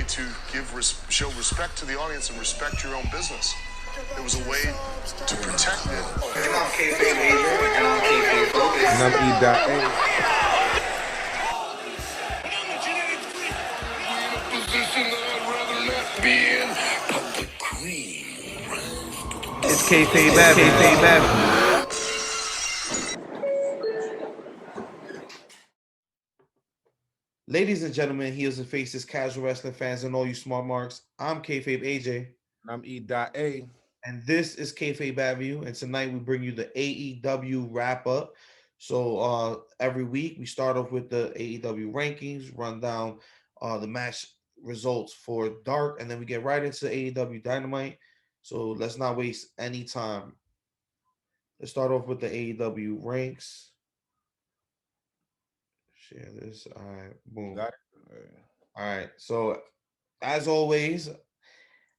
to show respect to the audience and respect your own business. It was a way to protect it. And I'm Kayfabe Avenue, and I'm Kayfabe Focus. And I'm E.A. It's Kayfabe Avenue. Ladies and gentlemen, heels and faces, casual wrestling fans, and all you smart marks, I'm Kayfabe AJ. And I'm E.A. And this is Kayfabe Avenue. And tonight we bring you the AEW wrap up. So every week we start off with the AEW rankings, run down the match results for Dark, and then we get right into AEW Dynamite. So let's not waste any time. Let's start off with the AEW ranks. Share this. All right, boom. Got it. All right. So as always,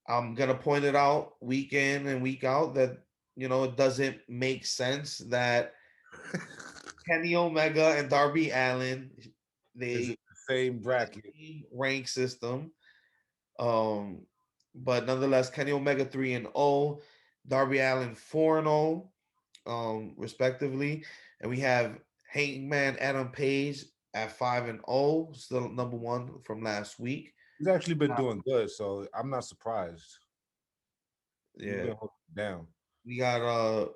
I'm gonna point it out week in and week out that it doesn't make sense that Kenny Omega and Darby Allin Is it the same bracket rank system. But nonetheless, Kenny Omega 3-0, Darby Allin 4-0, respectively, and we have Hangman Adam Page at 5-0, still number one from last week. He's actually been doing good, so I'm not surprised. Yeah, he's been holding down. We got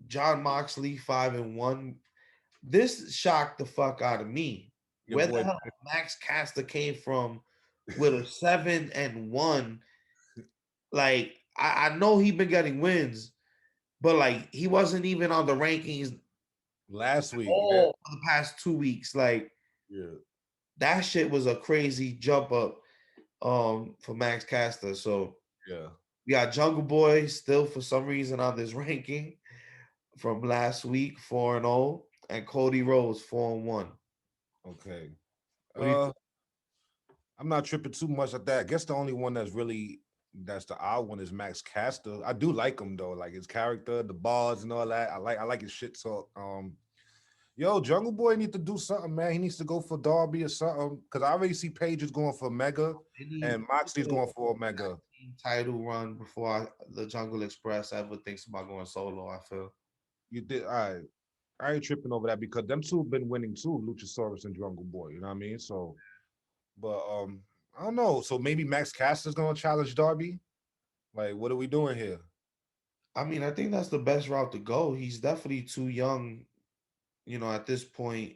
John Moxley 5-1. This shocked the fuck out of me. Where the hell Max Caster came from with a 7-1? Like I know he's been getting wins, but like he wasn't even on the rankings last week. All the past 2 weeks. Like that shit was a crazy jump up for Max Caster. So we got Jungle Boy still for some reason on this ranking from last week 4-0, and Cody Rhodes 4-1. Okay. I'm not tripping too much at that. I guess the only one that's the odd one is Max Caster. I do like him though, like his character, the bars and all that. I like his shit talk. Jungle Boy needs to do something, man. He needs to go for Darby or something. Because I already see Paige is going for Mega and Moxley's going for Omega. Title run before the Jungle Express ever thinks about going solo, I feel. You did. I ain't tripping over that because them two have been winning too, Luchasaurus and Jungle Boy. You know what I mean? So, but I don't know. So maybe Max Caster's gonna challenge Darby. Like, what are we doing here? I mean, I think that's the best route to go. He's definitely too young, at this point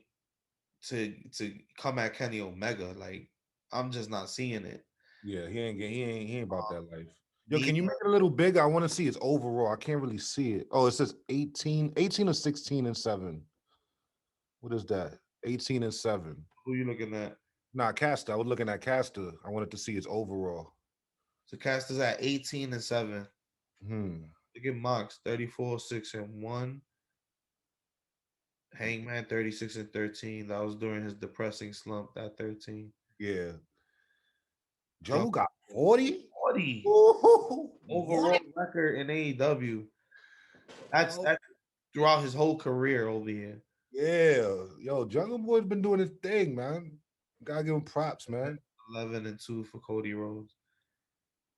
to come at Kenny Omega. Like, I'm just not seeing it. Yeah, he ain't about that life. Yo, can you make it a little bigger? I want to see its overall. I can't really see it. Oh, it says 18 or 16-7. What is that? 18-7. Who are you looking at? Nah, Caster. I was looking at Caster. I wanted to see its overall. So Caster's at 18-7. Look at Mox, 34-6-1. Hangman 36-13. That was during his depressing slump, that 13. Yeah. Joe got 40? 40. Overall record in AEW. That's throughout his whole career over here. Yeah. Yo, Jungle Boy's been doing his thing, man. Gotta give him props, man. 11-2 for Cody Rhodes.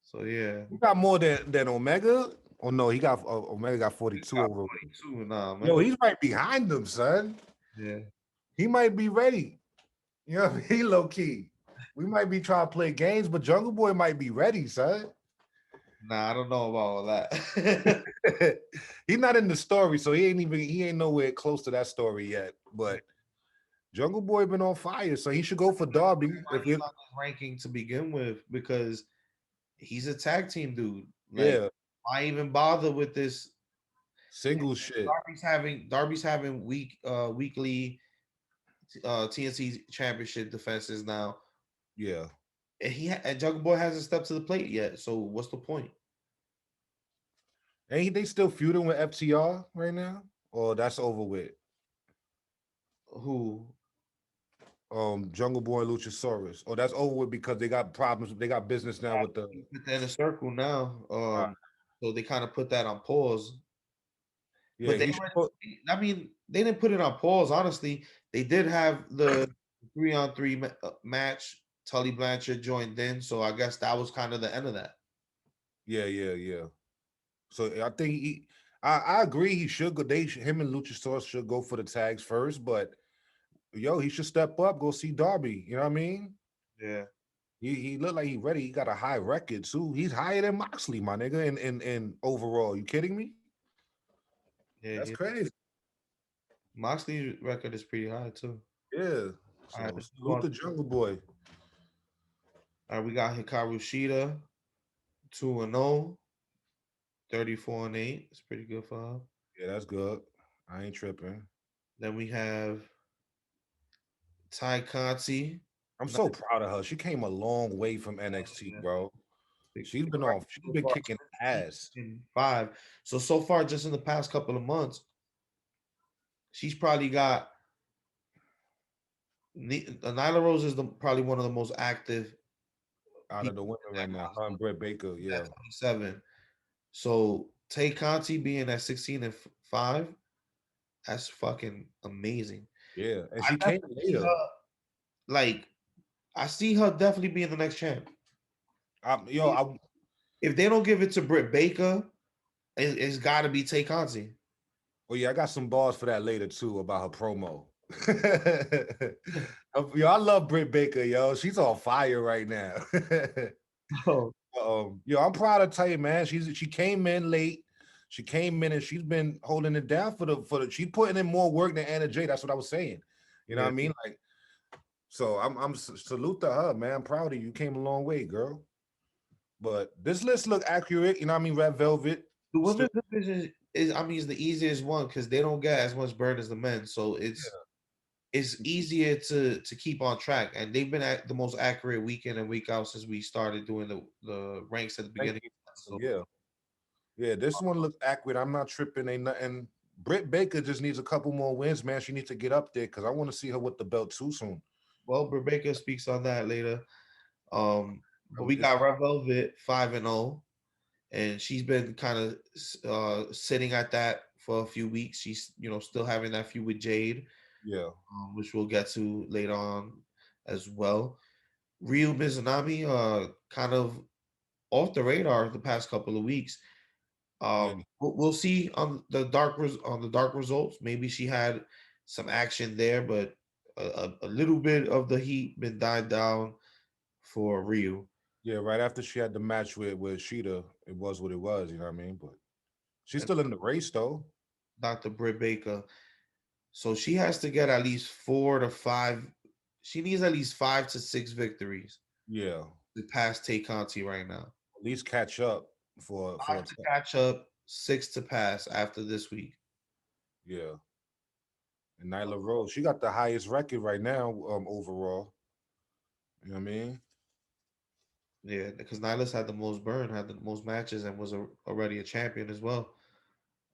So yeah. He got more than Omega. Oh no, he got Omega got 42 over. 42, nah, man. Yo, he's right behind him, son. Yeah. He might be ready. You know what I mean? He low key. We might be trying to play games, but Jungle Boy might be ready, son. Nah, I don't know about all that. He's not in the story, so he ain't nowhere close to that story yet. But Jungle Boy been on fire, so he should go for Darby. If he's on the ranking to begin with, because he's a tag team dude. Like, why even bother with this single shit? Darby's having weekly TNT championship defenses now. Yeah. And Jungle Boy hasn't stepped to the plate yet. So what's the point? Ain't they still feuding with FTR right now? Or that's over with? Who? Jungle Boy and Luchasaurus. Oh, that's over with because they got problems. They got business now with the in a circle now. So they kind of put that on pause. Yeah, but they didn't put it on pause. Honestly, they did have the 3-on-3 match Tully Blanchard joined in, so I guess that was kind of the end of that. Yeah. So I think I agree. He should go. Him and Luchasaurus should go for the tags first, but yo, he should step up. Go see Darby. You know what I mean? Yeah, He looked like he ready. He got a high record too. He's higher than Moxley, my nigga. In overall, you kidding me? yeah. That's crazy. Moxley's record is pretty high too. Yeah. All right, So salute the Jungle Boy. we got Hikaru Shida, 2-0, 34-8. It's pretty good for him. Yeah, that's good. I ain't tripping. Then we have Ty Conti. I'm so proud of her. She came a long way from NXT, bro. She's been kicking ass. In 5. So far, just in the past couple of months, she's probably got Nyla Rose is probably one of the most active Out of the women right now. Her and Britt Baker, yeah. 27. So Tay Conti being at 16-5, that's fucking amazing. Yeah. And she came later. Like, I see her definitely being the next champ. If they don't give it to Britt Baker, it's got to be Tay Conti. Well, yeah, I got some balls for that later too about her promo. Yo, I love Britt Baker, yo. She's on fire right now. Yo, I'm proud of Tay, man. She came in late. She came in and she's been holding it down for the. She's putting in more work than Anna Jay. That's what I was saying. You know what I mean? Like, so I'm salute to her, man. I'm proud of you. You came a long way, girl. But this list look accurate. You know what I mean? Red Velvet. The women's division is the easiest one because they don't get as much burn as the men, so it's easier to keep on track. And they've been at the most accurate week in and week out since we started doing the ranks at the beginning. So, yeah. This one looks accurate. I'm not tripping. Ain't nothing. Britt Baker just needs a couple more wins, man. She needs to get up there because I want to see her with the belt too soon. Well, Britt Baker speaks on that later. But we got Red Velvet 5-0, and she's been kind of sitting at that for a few weeks. She's still having that feud with Jade, which we'll get to later on as well. Ryu Mizunami kind of off the radar the past couple of weeks. We'll see on the dark results. Maybe she had some action there, but a little bit of the heat been died down for Ryu. Yeah, right after she had the match with Sheeta, it was what it was, you know what I mean? But she's still in the race though. Dr. Britt Baker. So she has to get at least 4 to 5. She needs at least 5 to 6 victories. Yeah. To pass Tay Conti right now. At least catch up for 5 to catch up, 6 to pass after this week. Yeah. And Nyla Rose, she got the highest record right now overall. You know what I mean? Yeah, because Nyla's had the most burn, had the most matches, and was already a champion as well.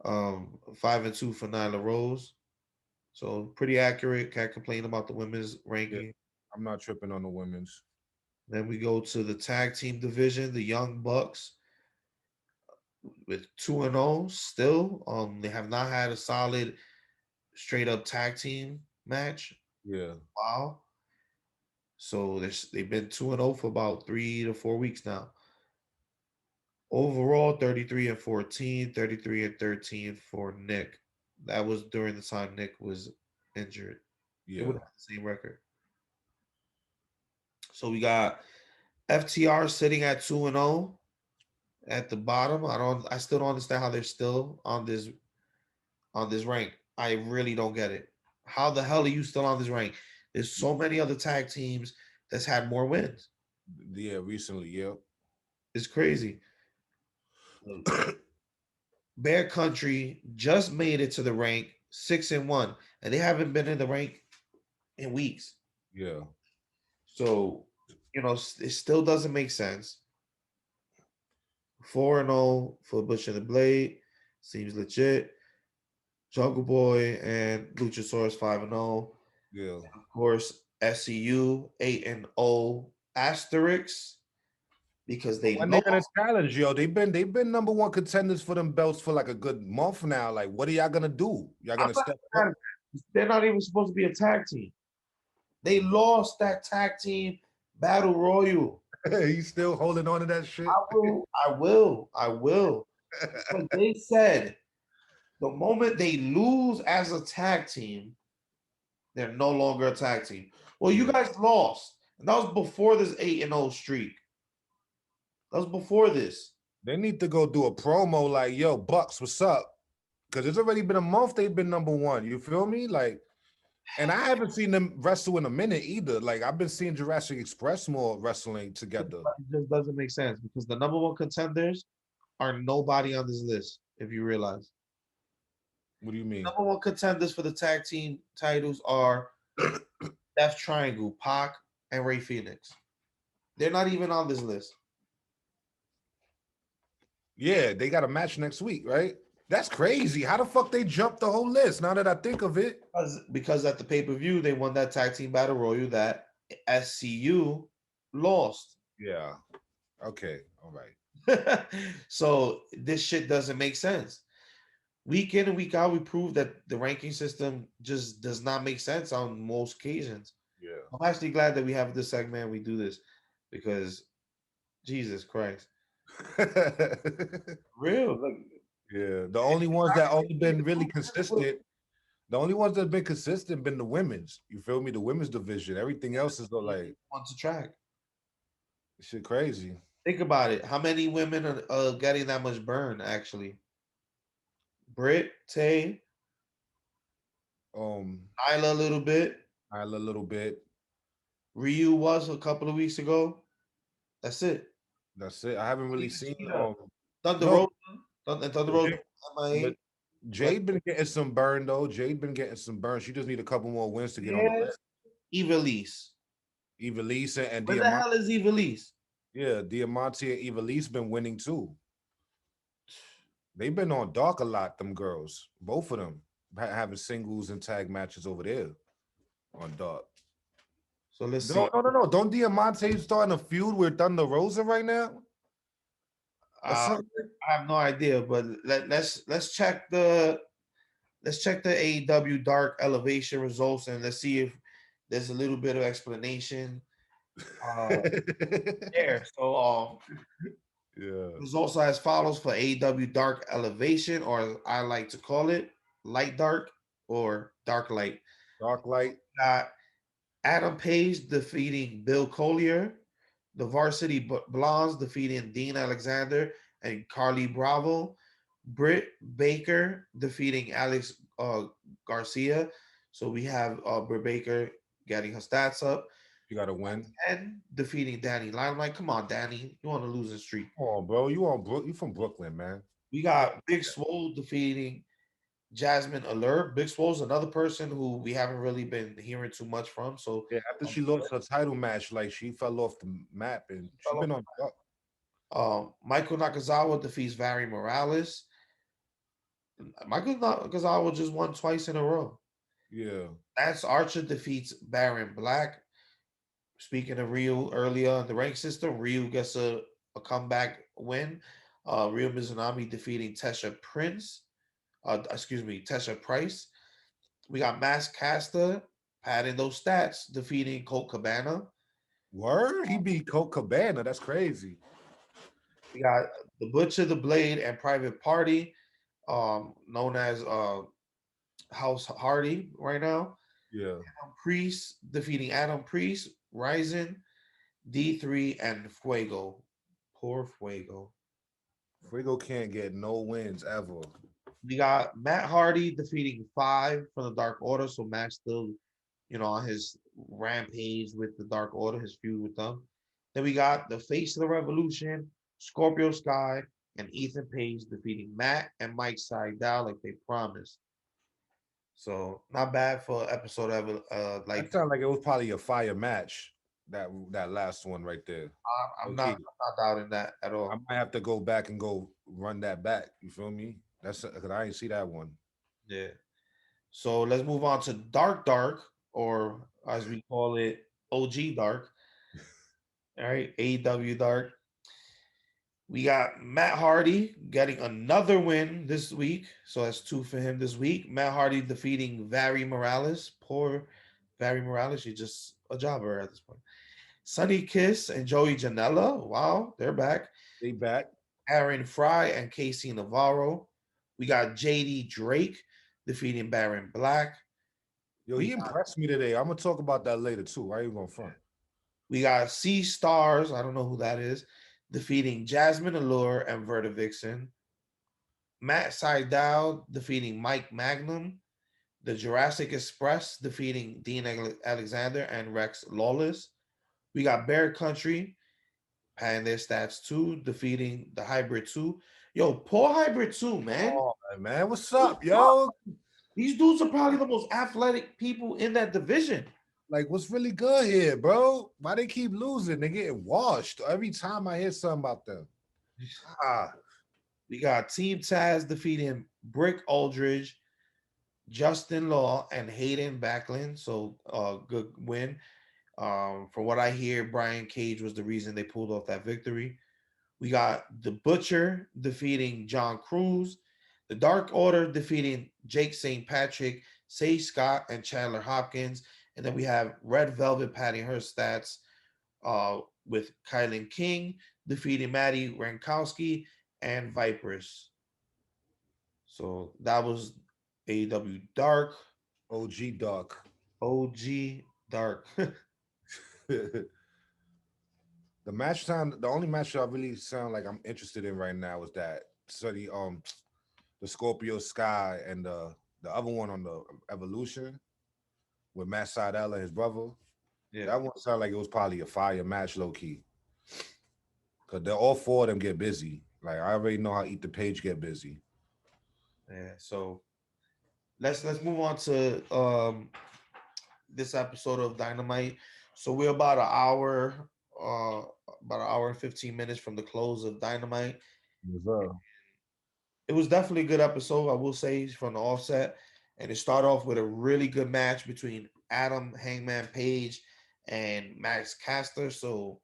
5-2 for Nyla Rose. So pretty accurate. Can't complain about the women's ranking. Yeah, I'm not tripping on the women's. Then we go to the tag team division, the Young Bucks with 2-0 still. They have not had a solid straight up tag team match. Yeah. Wow. So they've been 2-0 for about 3 to 4 weeks now. Overall, 33-14, 33-13 for Nick. That was during the time Nick was injured. Yeah. It would have the same record. So we got FTR sitting at 2-0 at the bottom. I still don't understand how they're still on this rank. I really don't get it. How the hell are you still on this rank? There's so many other tag teams that's had more wins. Yeah, recently, yeah. It's crazy. Bear Country just made it to the rank 6-1, and they haven't been in the rank in weeks. Yeah. So, it still doesn't make sense. 4-0 for Bush and the Blade seems legit. Jungle Boy and Luchasaurus 5-0. Yeah. And of course, SCU 8-0 asterisk because when they're gonna challenge, yo, they've been number one contenders for them belts for like a good month now. Like, what are y'all gonna do? Y'all gonna step up? They're not even supposed to be a tag team. They lost that tag team Battle Royal. He's still holding on to that shit. I will. Because they said the moment they lose as a tag team, they're no longer a tag team. Well, you Yeah. guys lost. And that was before this 8-0 streak. That was before this. They need to go do a promo like, yo, Bucks, what's up? Because it's already been a month they've been number one. You feel me? Like, and I haven't seen them wrestle in a minute either. Like, I've been seeing Jurassic Express more wrestling together. It just doesn't make sense because the number one contenders are nobody on this list, if you realize. What do you mean? Number one contenders for the tag team titles are Death Triangle, Pac, and Ray Phoenix. They're not even on this list. Yeah, they got a match next week, right? That's crazy. How the fuck they jumped the whole list? Now that I think of it, Because at the pay-per-view, they won that tag team battle royal that SCU lost. yeah. Okay, all right. So this shit doesn't make sense. Week in and week out, we prove that the ranking system just does not make sense on most occasions. Yeah. I'm actually glad that we have this segment. We do this because Jesus Christ, real. Like, Yeah. The only ones that only been really consistent, the only ones that have been consistent been the women's. You feel me? The women's division. Everything else is like on to track. shit crazy. Think about it. How many women are getting that much burn? Actually, Britt, Tay, Nyla a little bit. A little bit. Ryu was a couple of weeks ago. That's it. That's it. I haven't really seen Thunder no, Rosa. Thunder Rosa. but Jade been getting some burn though. Jade been getting some burn. She just need a couple more wins to get on the list. Evilise. Evilise and Where the Diamante. hell is Evilise? Yeah, Diamante and Evilise been winning too. They've been on Dark a lot, them girls. Both of them having singles and tag matches over there on Dark. So let's see. No. Don't Diamante starting a feud with Thunder Rosa right now? I have no idea, but let's check the AEW Dark Elevation results and let's see if there's a little bit of explanation there. So yeah. results are as follows for AEW Dark Elevation, or as I like to call it, Light Dark or Dark Light. Dark Light. Got Adam Page defeating Bill Collier, the Varsity Blondes defeating Dean Alexander and Carly Bravo, Britt Baker defeating Alex Garcia. So we have Britt Baker getting her stats up. You got to win. And defeating Danny Limelight. Come on, Danny. You on a losing streak. Come on, bro. You from Brooklyn, man. We got Big Swole defeating Jasmine Allure. Big Swole's another person who we haven't really been hearing too much from. So yeah, after she lost her title match, like she fell off the map and she's been on top. Michael Nakazawa defeats Vary Morales. Michael Nakazawa just won twice in a row. Yeah. Lance Archer defeats Baron Black. Speaking of Ryu earlier in the rank system, Ryu gets a comeback win. Ryu Mizunami defeating Tesha Price. We got Mass Caster padding those stats, defeating Colt Cabana. Word? He beat Colt Cabana. That's crazy. We got the Butcher, the Blade, and Private Party, known as House Hardy right now. Yeah. Adam Priest defeating Adam Priest, Ryzen, D3, and Fuego. Poor Fuego. Fuego can't get no wins ever. We got Matt Hardy defeating 5 from the Dark Order. So Matt's still, on his rampage with the Dark Order, his feud with them. Then we got the Face of the Revolution, Scorpio Sky, and Ethan Page defeating Matt and Mike Seidel like they promised. So not bad for episode ever. That sounded like it was probably a fire match. That last one right there. I'm not doubting that at all. I might have to go back and go run that back. You feel me? That's because I didn't see that one. Yeah. So let's move on to Dark, or as we call it, OG Dark. All right, AEW Dark. We got Matt Hardy getting another win this week. So that's 2 for him this week. Matt Hardy defeating Vary Morales. Poor Vary Morales. She's just a jobber at this point. Sunny Kiss and Joey Janela. Wow, they're back. They back. Aaron Fry and Casey Navarro. We got JD Drake defeating Baron Black. Yo, We he impressed me today. I'm gonna talk about that later too. I ain't gonna front. We got Sea Stars, I don't know who that is, defeating Jasmine Allure and Verta Vixen. Matt Sydal defeating Mike Magnum. The Jurassic Express defeating Dean Alexander and Rex Lawless. We got Bear Country and their stats 2 defeating the Hybrid 2. Yo, poor Hybrid 2, man. Oh man, what's up, yo? These dudes are probably the most athletic people in that division. Like, what's really good here, bro? Why they keep losing? They getting washed every time I hear something about them. We got Team Taz defeating Brick Aldridge, Justin Law, and Hayden Backlund. So good win. From what I hear, Brian Cage was the reason they pulled off that victory. We got the Butcher defeating John Cruz, the Dark Order defeating Jake St. Patrick, Sage Scott, and Chandler Hopkins. And then we have Red Velvet padding her stats with Kylan King defeating Maddie Rankowski and Vipers. So that was AEW Dark. OG Dark. OG Dark. The match time, the only match I really sound like I'm interested in right now is that the Scorpio Sky and the other one on the Evolution with Matt Sydal and his brother. Yeah. That one sounded like it was probably a fire match, low key. Cause they're all four of them get busy. Like I already know how Eat the Page get busy. Yeah. So let's move on to this episode of Dynamite. So we're about an hour and 15 minutes from the close of Dynamite. It was definitely a good episode, I will say, from the offset. And it started off with a really good match between Adam Hangman Page and Max Caster. So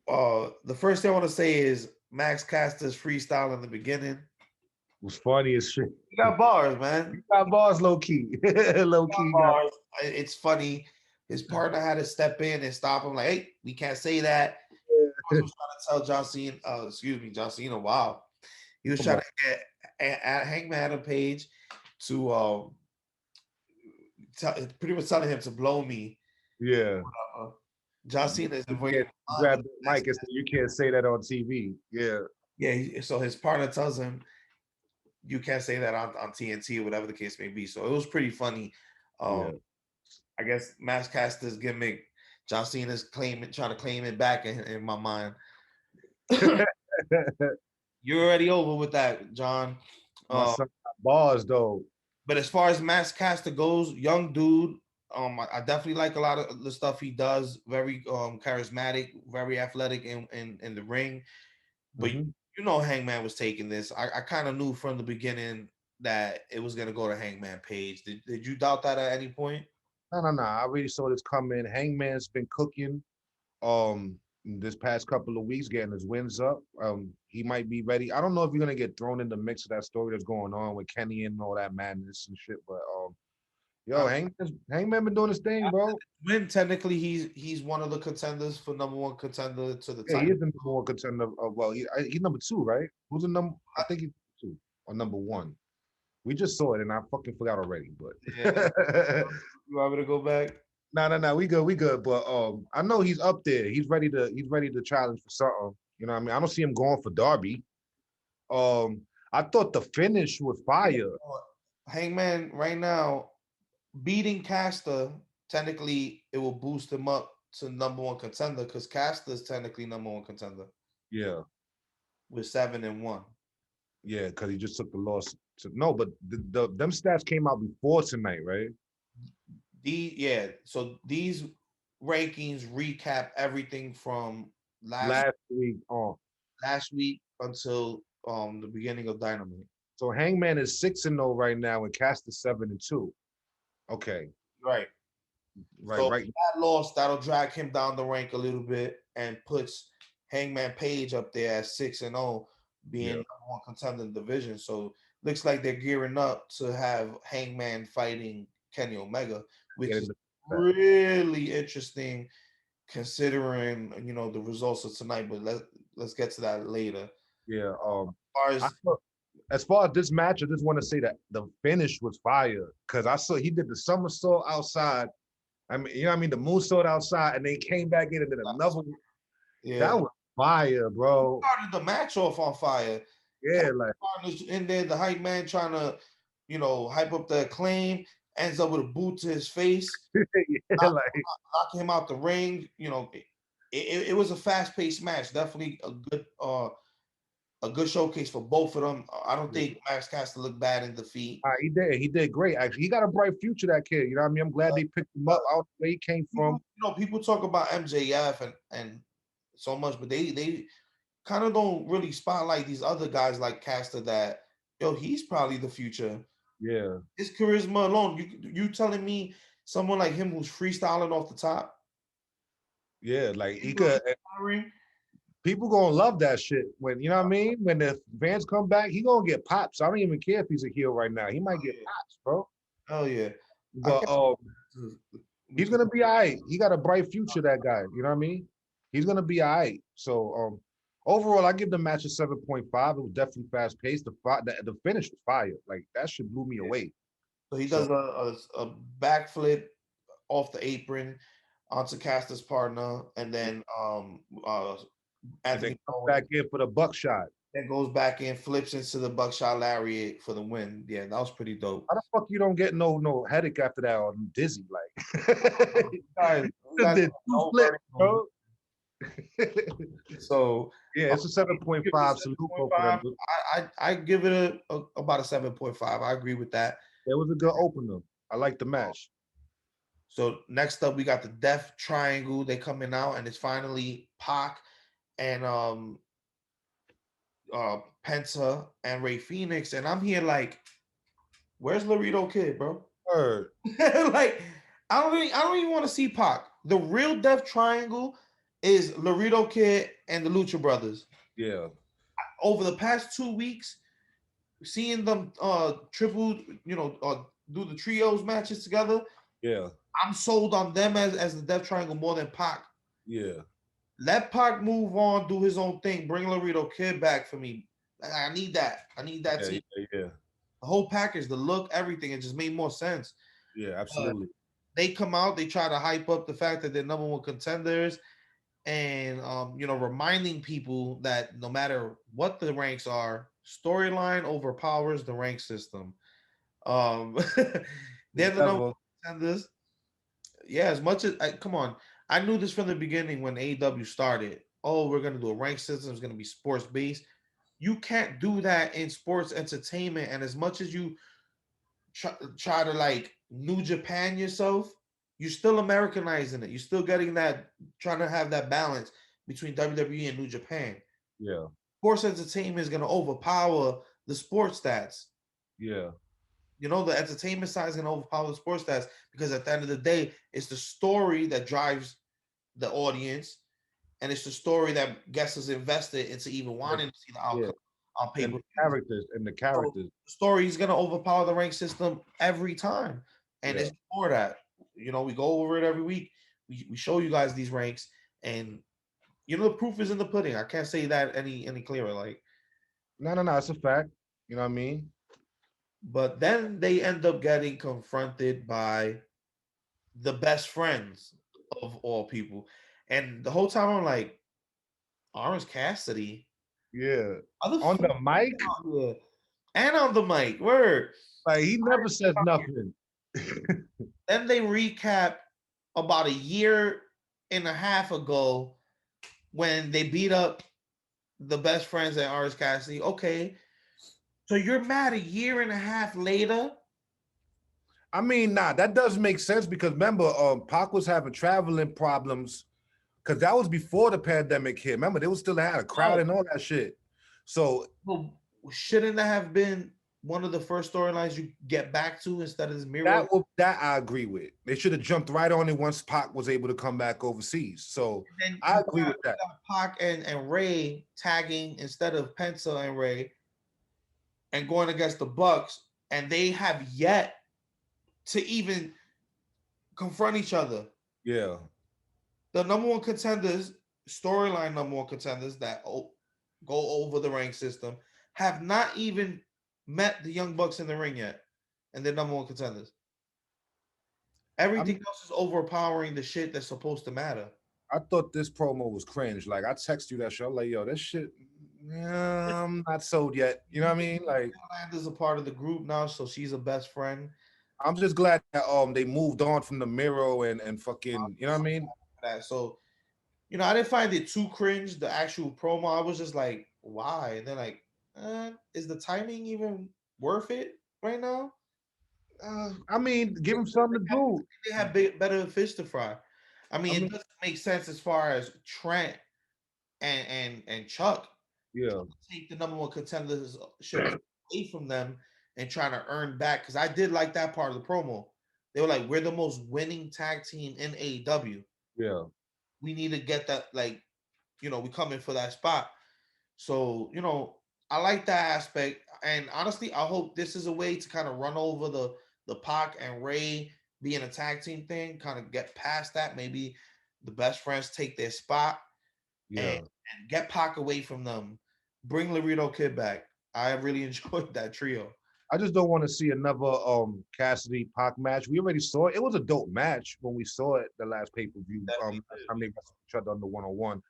the first thing I want to say is Max Caster's freestyle in the beginning. It was funny as shit. You got bars, man. You got bars, low key. Low key. Bars. It's funny. His partner had to step in and stop him. Like, hey, we can't say that. He was trying to tell John Cena, John Cena. Wow, he was trying to get Hangman Adam Page to pretty much telling him to blow me. Yeah. John Cena is avoiding. Grab the mic and say you can't say that on TV. Yeah. Yeah. So his partner tells him you can't say that on TNT or whatever the case may be. So it was pretty funny. I guess Max Caster's gimmick, John Cena's trying to claim it back in my mind. You're already over with that, John. Bars though. But as far as Max Caster goes, young dude. I definitely like a lot of the stuff he does. Very charismatic, very athletic in the ring. But you know, Hangman was taking this. I kind of knew from the beginning that it was gonna go to Hangman Page. Did you doubt that at any point? No. I really saw this coming. Hangman's been cooking this past couple of weeks, getting his wins up. He might be ready. I don't know if you're gonna get thrown in the mix of that story that's going on with Kenny and all that madness and shit, but Hangman been doing his thing, bro. When technically he's one of the contenders for number one contender to the title. He is the number one contender. He's number 2, right? Who's the number? I think he's 2 or number 1. We just saw it and I fucking forgot already. But you want me to go back? No. We good. But I know he's up there. He's ready to challenge for something. You know what I mean? I don't see him going for Darby. I thought the finish was fire. Hangman right now beating Caster, technically it will boost him up to number one contender because Caster is technically number one contender. Yeah. With 7-1. Yeah, because he just took the loss. But them stats came out before tonight, right? So these rankings recap everything from last week until the beginning of Dynamite. So Hangman is 6-0 right now, and Caster 7-2. Okay. Right. So that loss, that'll drag him down the rank a little bit and puts Hangman Page up there at 6-0, being number one contender in the division. So looks like they're gearing up to have Hangman fighting Kenny Omega, which is really interesting considering the results of tonight. But let's get to that later. Yeah. As far I as thought, as far as this match, I just want to say that the finish was fire because I saw he did the somersault outside. I mean, you know what I mean? The moonsault outside, and then came back in and did another one. That yeah, was fire, bro. started the match off on fire. Yeah, like Partners in there, the hype man trying to, hype up the Acclaim, ends up with a boot to his face, yeah, like knocking him out the ring. It was a fast paced match. Definitely a good showcase for both of them. I don't think Max Caster looked bad in defeat. he did great. Actually, he got a bright future. That kid, you know what I mean? I'm glad they picked him up out where he came from. People talk about MJF and so much, but they kind of don't really spotlight these other guys like Caster that he's probably the future. Yeah, His charisma alone, you telling me someone like him who's freestyling off the top, yeah, like he could. inspiring? People gonna love that shit when you know what I mean. When the fans come back, he gonna get pops. I don't even care if he's a heel right now. He might get pops, bro. Oh yeah, But he's gonna be all right. He got a bright future. That guy, you know what I mean? He's gonna be all right. So overall, I give the match a 7.5. It was definitely fast paced. The finish was fire. Like that shit blew me away. So he does a backflip off the apron onto Caster's partner, and then And then Anthony come back in for the buckshot. then goes back in, flips into the buckshot lariat for the win. Yeah, that was pretty dope. How the fuck you don't get no headache after that or dizzy like? Guys, Just did two flips, bro. So Yeah, it's a 7.5. Salute both of them. I give it about a 7.5. I agree with that. It was a good opener. I like the match. So next up, we got the Death Triangle. They coming out, and it's finally Pac and Penta and Ray Phoenix. And I'm here like, where's Laredo Kid, bro? Word. Like, I don't even want to see Pac. The real Death Triangle is Laredo Kid and the Lucha Brothers. Yeah. Over the past 2 weeks, seeing them triple, do the trios matches together. Yeah. I'm sold on them as the Death Triangle more than Pac. Yeah. Let Pac move on, do his own thing. Bring Laredo Kid back for me. I need that. I need that team. Yeah. The whole package, the look, everything. It just made more sense. Yeah, absolutely. They come out, they try to hype up the fact that they're number one contenders, and reminding people that no matter what the ranks are, storyline overpowers the rank system. They're the number one contenders. Yeah, as much as come on, I knew this from the beginning when AEW started. Oh, we're gonna do a rank system. It's gonna be sports based. You can't do that in sports entertainment. And as much as you try to like New Japan yourself, you're still Americanizing it. You're still getting that, trying to have that balance between WWE and New Japan. Yeah. Sports entertainment is gonna overpower the sports stats. Yeah. The entertainment side is going to overpower the sports stats because at the end of the day, it's the story that drives the audience, and it's the story that gets us invested into even wanting to see the outcome on paper. And the characters. So the story is going to overpower the rank system every time, and it's more that we go over it every week. We show you guys these ranks, and the proof is in the pudding. I can't say that any clearer. Like, No, it's a fact. You know what I mean? But then they end up getting confronted by the best friends of all people. And the whole time I'm like, Orange Cassidy. Yeah. On the mic? And on the mic. Word. Like he never says nothing. Then they recap about a year and a half ago when they beat up the best friends at Orange Cassidy. Okay. So you're mad a year and a half later? I mean, that does make sense because remember, Pac was having traveling problems because that was before the pandemic hit. Remember, they was still had a crowd and all that shit. So, shouldn't that have been one of the first storylines you get back to instead of this mirror? That I agree with. They should have jumped right on it once Pac was able to come back overseas. So I agree with that. Pac and Ray tagging instead of Penta and Ray, and going against the Bucks, and they have yet to even confront each other. Yeah. the number one contenders, storyline number one contenders that go over the rank system have not even met the Young Bucks in the ring yet, and they're number one contenders. Everything else is overpowering the shit that's supposed to matter. I thought this promo was cringe. Like, I text you that shit. I'm like, yo, this shit, I'm not sold yet. You know what I mean? Like, Amanda's a part of the group now, so she's a best friend. I'm just glad that they moved on from the Miro and fucking, you know what I mean? That so, I didn't find it too cringe. The actual promo, I was just like, why? And then like, is the timing even worth it right now? I mean, give him something to do. They have better fish to fry. I mean, it doesn't make sense as far as Trent and Chuck. Yeah, Take the number one contenders away from them and trying to earn back, because I did like that part of the promo. They were like, we're the most winning tag team in AEW. yeah. We need to get that, like, we come in for that spot. So, I like that aspect. And honestly, I hope this is a way to kind of run over the Pac and Ray being a tag team thing, kind of get past that. Maybe the best friends take their spot and get Pac away from them. Bring Laredo Kid back. I really enjoyed that trio. I just don't want to see another Cassidy Pac match. We already saw it. It was a dope match when we saw it the last pay-per-view. I mean, they wrestled each other on the 1-on-1.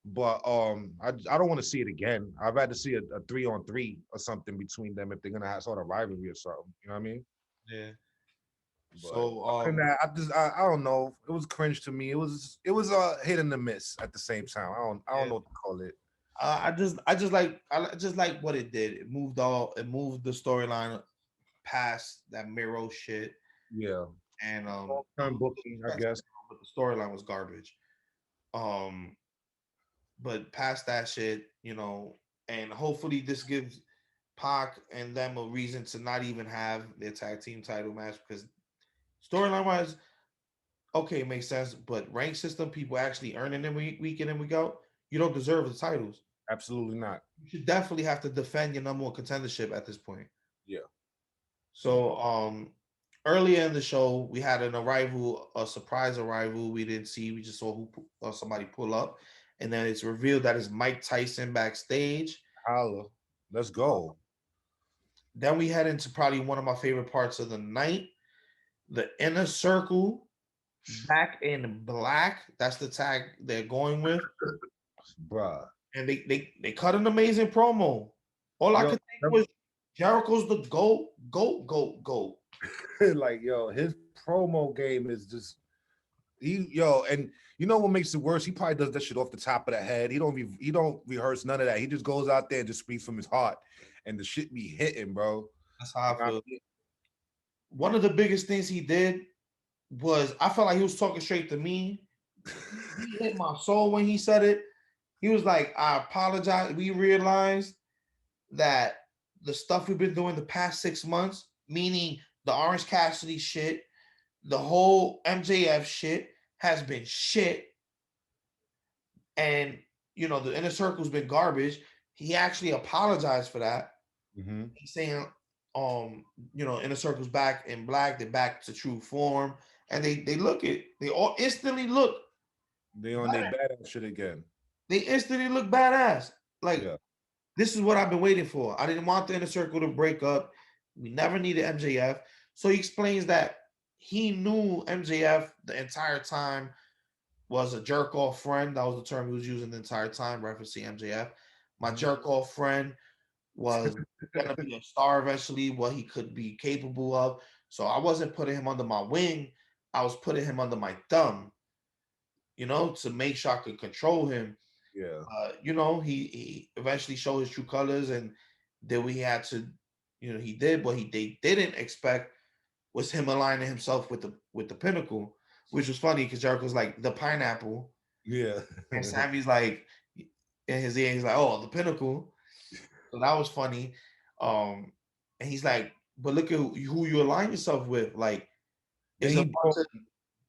But I don't want to see it again. I'd rather see a 3-on-3 or something between them if they're gonna have sort of rivalry or something. You know what I mean? Yeah. But So I don't know. It was cringe to me. It was a hit and a miss at the same time. I don't know what to call it. I just like what it did. It moved the storyline past that Miro shit. Yeah. And Long-term booking, I guess. But the storyline was garbage. But past that shit, and hopefully this gives Pac and them a reason to not even have their tag team title match, because storyline wise, okay, it makes sense. But rank system, people actually earning them week in and week out. You don't deserve the titles. Absolutely not. You should definitely have to defend your number one contendership at this point. Yeah. So earlier in the show, we had a surprise arrival. We didn't see. We just saw somebody pull up, and then it's revealed that it's Mike Tyson backstage. Holla. Let's go. Then we head into probably one of my favorite parts of the night, the Inner Circle, back in black. That's the tag they're going with, bruh. And they cut an amazing promo. All I could think was Jericho's the GOAT. Like, yo, his promo game is just and you know what makes it worse? He probably does that shit off the top of the head. He don't rehearse none of that. He just goes out there and just speaks from his heart, and the shit be hitting, bro. That's how I feel. One of the biggest things he did was, I felt like he was talking straight to me. He hit my soul when he said it. He was like, I apologize. We realized that the stuff we've been doing the past 6 months, meaning the Orange Cassidy shit, the whole MJF shit, has been shit. And, the Inner Circle's been garbage. He actually apologized for that. Mm-hmm. He's saying, Inner Circle's back in black. They're back to true form. And they all instantly look. They on their badass shit again. They instantly look badass. Like, This is what I've been waiting for. I didn't want the Inner Circle to break up. We never needed MJF. So he explains that he knew MJF the entire time was a jerk-off friend. That was the term he was using the entire time, referencing MJF. My jerk-off friend was going to be a star eventually, what he could be capable of. So I wasn't putting him under my wing. I was putting him under my thumb, to make sure I could control him. Yeah. He eventually showed his true colors, and then we had to, he did what they didn't expect was him aligning himself with the Pinnacle, which was funny because Jericho's like the pineapple. Yeah. And Sammy's like, in his ear, he's like, oh, the Pinnacle. So that was funny. And he's like, but look at who you align yourself with. Like, it's a bunch of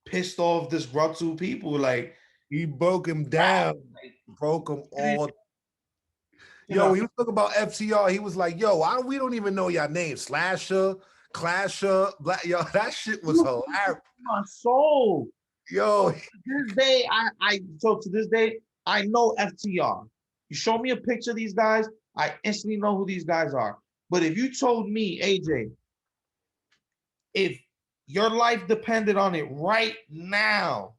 pissed off, disgruntled people. Like, he broke him down. Broke them all. Yo, he was talking about FTR. He was like, yo, we don't even know your name. Slasher, Clasher, Black. Yo, that shit was hilarious. My soul. Yo, This day, to this day, I know FTR. You show me a picture of these guys, I instantly know who these guys are. But if you told me, AJ, if your life depended on it right now,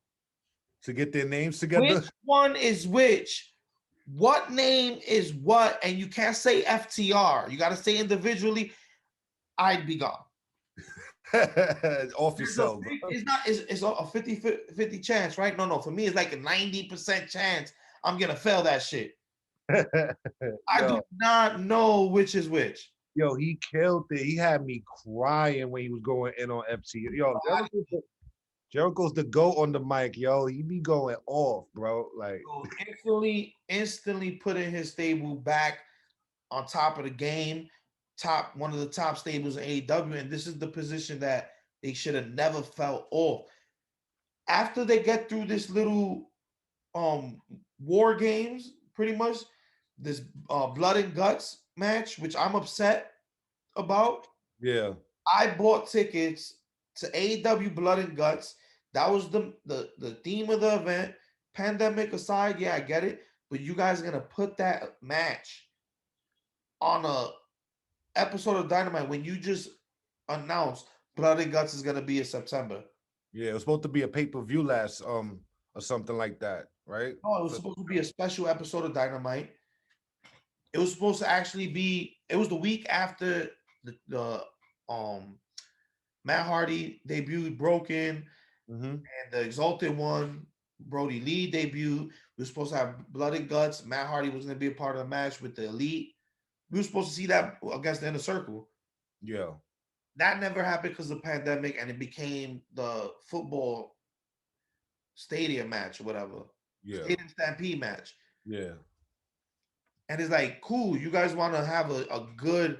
to get their names together. which one is which? What name is what? And you can't say FTR. You got to say individually. I'd be gone. Off yourself, bro. It's a 50 chance, right? No, for me, it's like a 90% chance I'm gonna fail that shit. I do not know which is which. Yo, he killed it. He had me crying when he was going in on FT. Yo, Jericho's the GOAT on the mic, yo. He be going off, bro. Like Instantly putting his stable back on top of the game, one of the top stables in AEW, and this is the position that they should have never fell off. After they get through this little war games, pretty much this blood and guts match, which I'm upset about. yeah. I bought tickets to AEW Blood and Guts. That was the theme of the event. Pandemic aside, yeah, I get it. But you guys are gonna put that match on a episode of Dynamite when you just announced Blood and Guts is gonna be in September. Yeah, it was supposed to be a pay-per-view last or something like that, right? No, it was supposed to be a special episode of Dynamite. It was supposed to actually be. It was the week after the Matt Hardy debuted Broken, and the Exalted One, Brody Lee debuted. We were supposed to have Blood and Guts. Matt Hardy was going to be a part of the match with the Elite. We were supposed to see that against the Inner Circle. Yeah. That never happened because of the pandemic, and it became the football stadium match or whatever. Yeah. Stadium Stampede match. Yeah. And it's like, cool, you guys want to have a good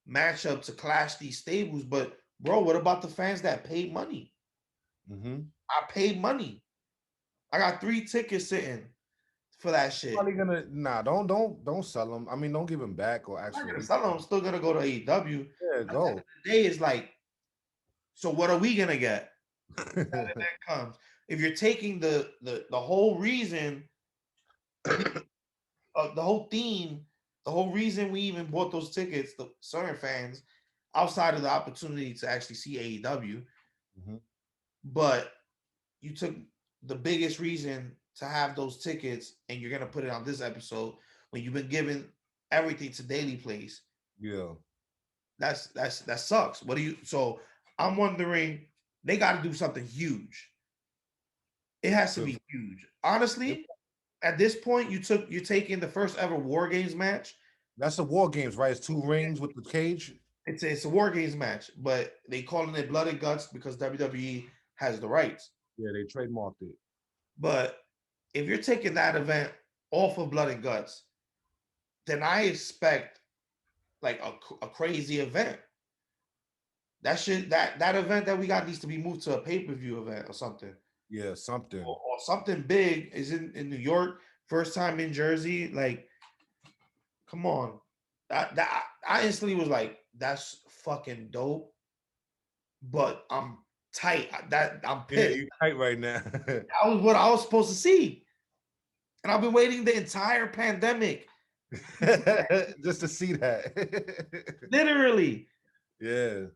matchup to clash these stables, but bro, what about the fans that paid money? I paid money. I got 3 tickets sitting for that shit. Probably gonna don't sell them. I mean, don't give them back or actually Sell them. I'm still gonna go to AEW. Yeah, go. The day is like, so what are we gonna get? That comes. If you're taking the whole reason, the whole theme, the whole reason we even bought those tickets, the certain fans, outside of the opportunity to actually see AEW, but you took the biggest reason to have those tickets and you're gonna put it on this episode when you've been given everything to Daily Place. Yeah. That sucks. So I'm wondering, they got to do something huge. It has to be huge. Honestly, at this point, you're taking the first ever War Games match. That's a War Games, right? It's 2 rings with the cage. It's a War Games match, but they calling it Blood and Guts because WWE has the rights. Yeah, they trademarked it. But if you're taking that event off of Blood and Guts, then I expect like a crazy event. That event that we got needs to be moved to a pay-per-view event or something. Yeah, something. Or something big is in New York, first time in Jersey. Like, come on. I instantly was like, that's fucking dope. But I'm tight. I'm pissed. Yeah, you tight right now. That was what I was supposed to see. And I've been waiting the entire pandemic. Just to see that. Literally. Yeah.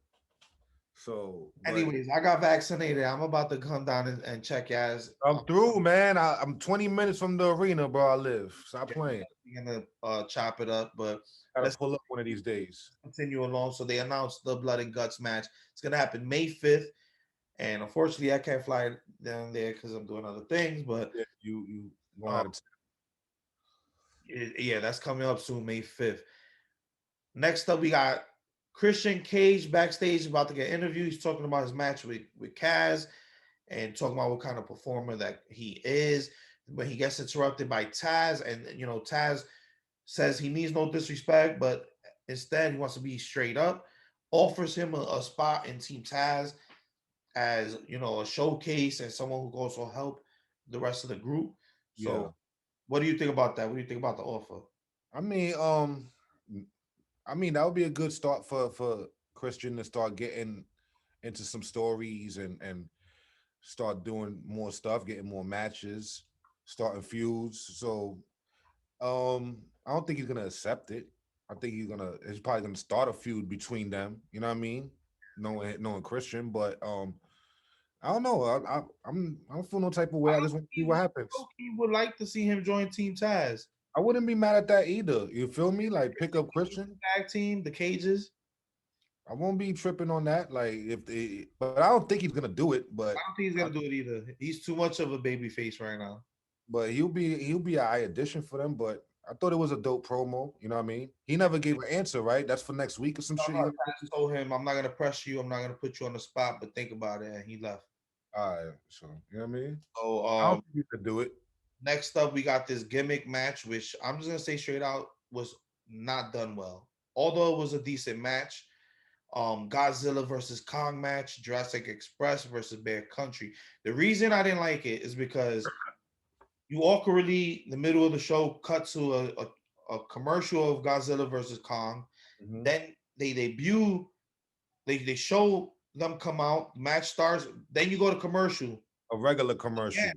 So anyways, I got vaccinated. I'm about to come down and check guys. I'm through, man. I'm 20 minutes from the arena, bro. I live. Stop playing. We're gonna chop it up, but let's pull up one of these days. Continue along. So they announced the Blood and Guts match. It's gonna happen May 5th. And unfortunately, I can't fly down there because I'm doing other things. But yeah, you going out of town. Yeah, that's coming up soon, May 5th. Next up, we got Christian Cage backstage about to get interviewed. He's talking about his match with Kaz and talking about what kind of performer that he is. But he gets interrupted by Taz, and Taz says he means no disrespect, but instead he wants to be straight up. Offers him a spot in Team Taz as a showcase and someone who can also help the rest of the group. So, what do you think about that? What do you think about the offer? I mean, that would be a good start for Christian to start getting into some stories and start doing more stuff, getting more matches, starting feuds. So I don't think he's gonna accept it. I think he's probably gonna start a feud between them. You know what I mean? Knowing Christian, but I don't know. I don't feel no type of way. I just want to see what happens. He would like to see him join Team Taz. I wouldn't be mad at that either. You feel me? Like pick up Christian. Tag team, the Cages. I won't be tripping on that. Like if they, but I don't think he's gonna do it. I don't think he's gonna do it either. He's too much of a baby face right now. But he'll be a high addition for them. But I thought it was a dope promo. You know what I mean? He never gave an answer, right? That's for next week or some shit. I told him, I'm not gonna press you. I'm not gonna put you on the spot, but think about it. And he left. All right, so you know what I mean? So I don't think he could do it. next up, we got this gimmick match, which I'm just gonna say straight out was not done well. Although it was a decent match. Godzilla versus Kong match, Jurassic Express versus Bear Country. The reason I didn't like it is because you awkwardly, in the middle of the show, cut to a commercial of Godzilla versus Kong. Mhm. Then they debut, they show them come out, match starts, then you go to commercial. A regular commercial. Yeah.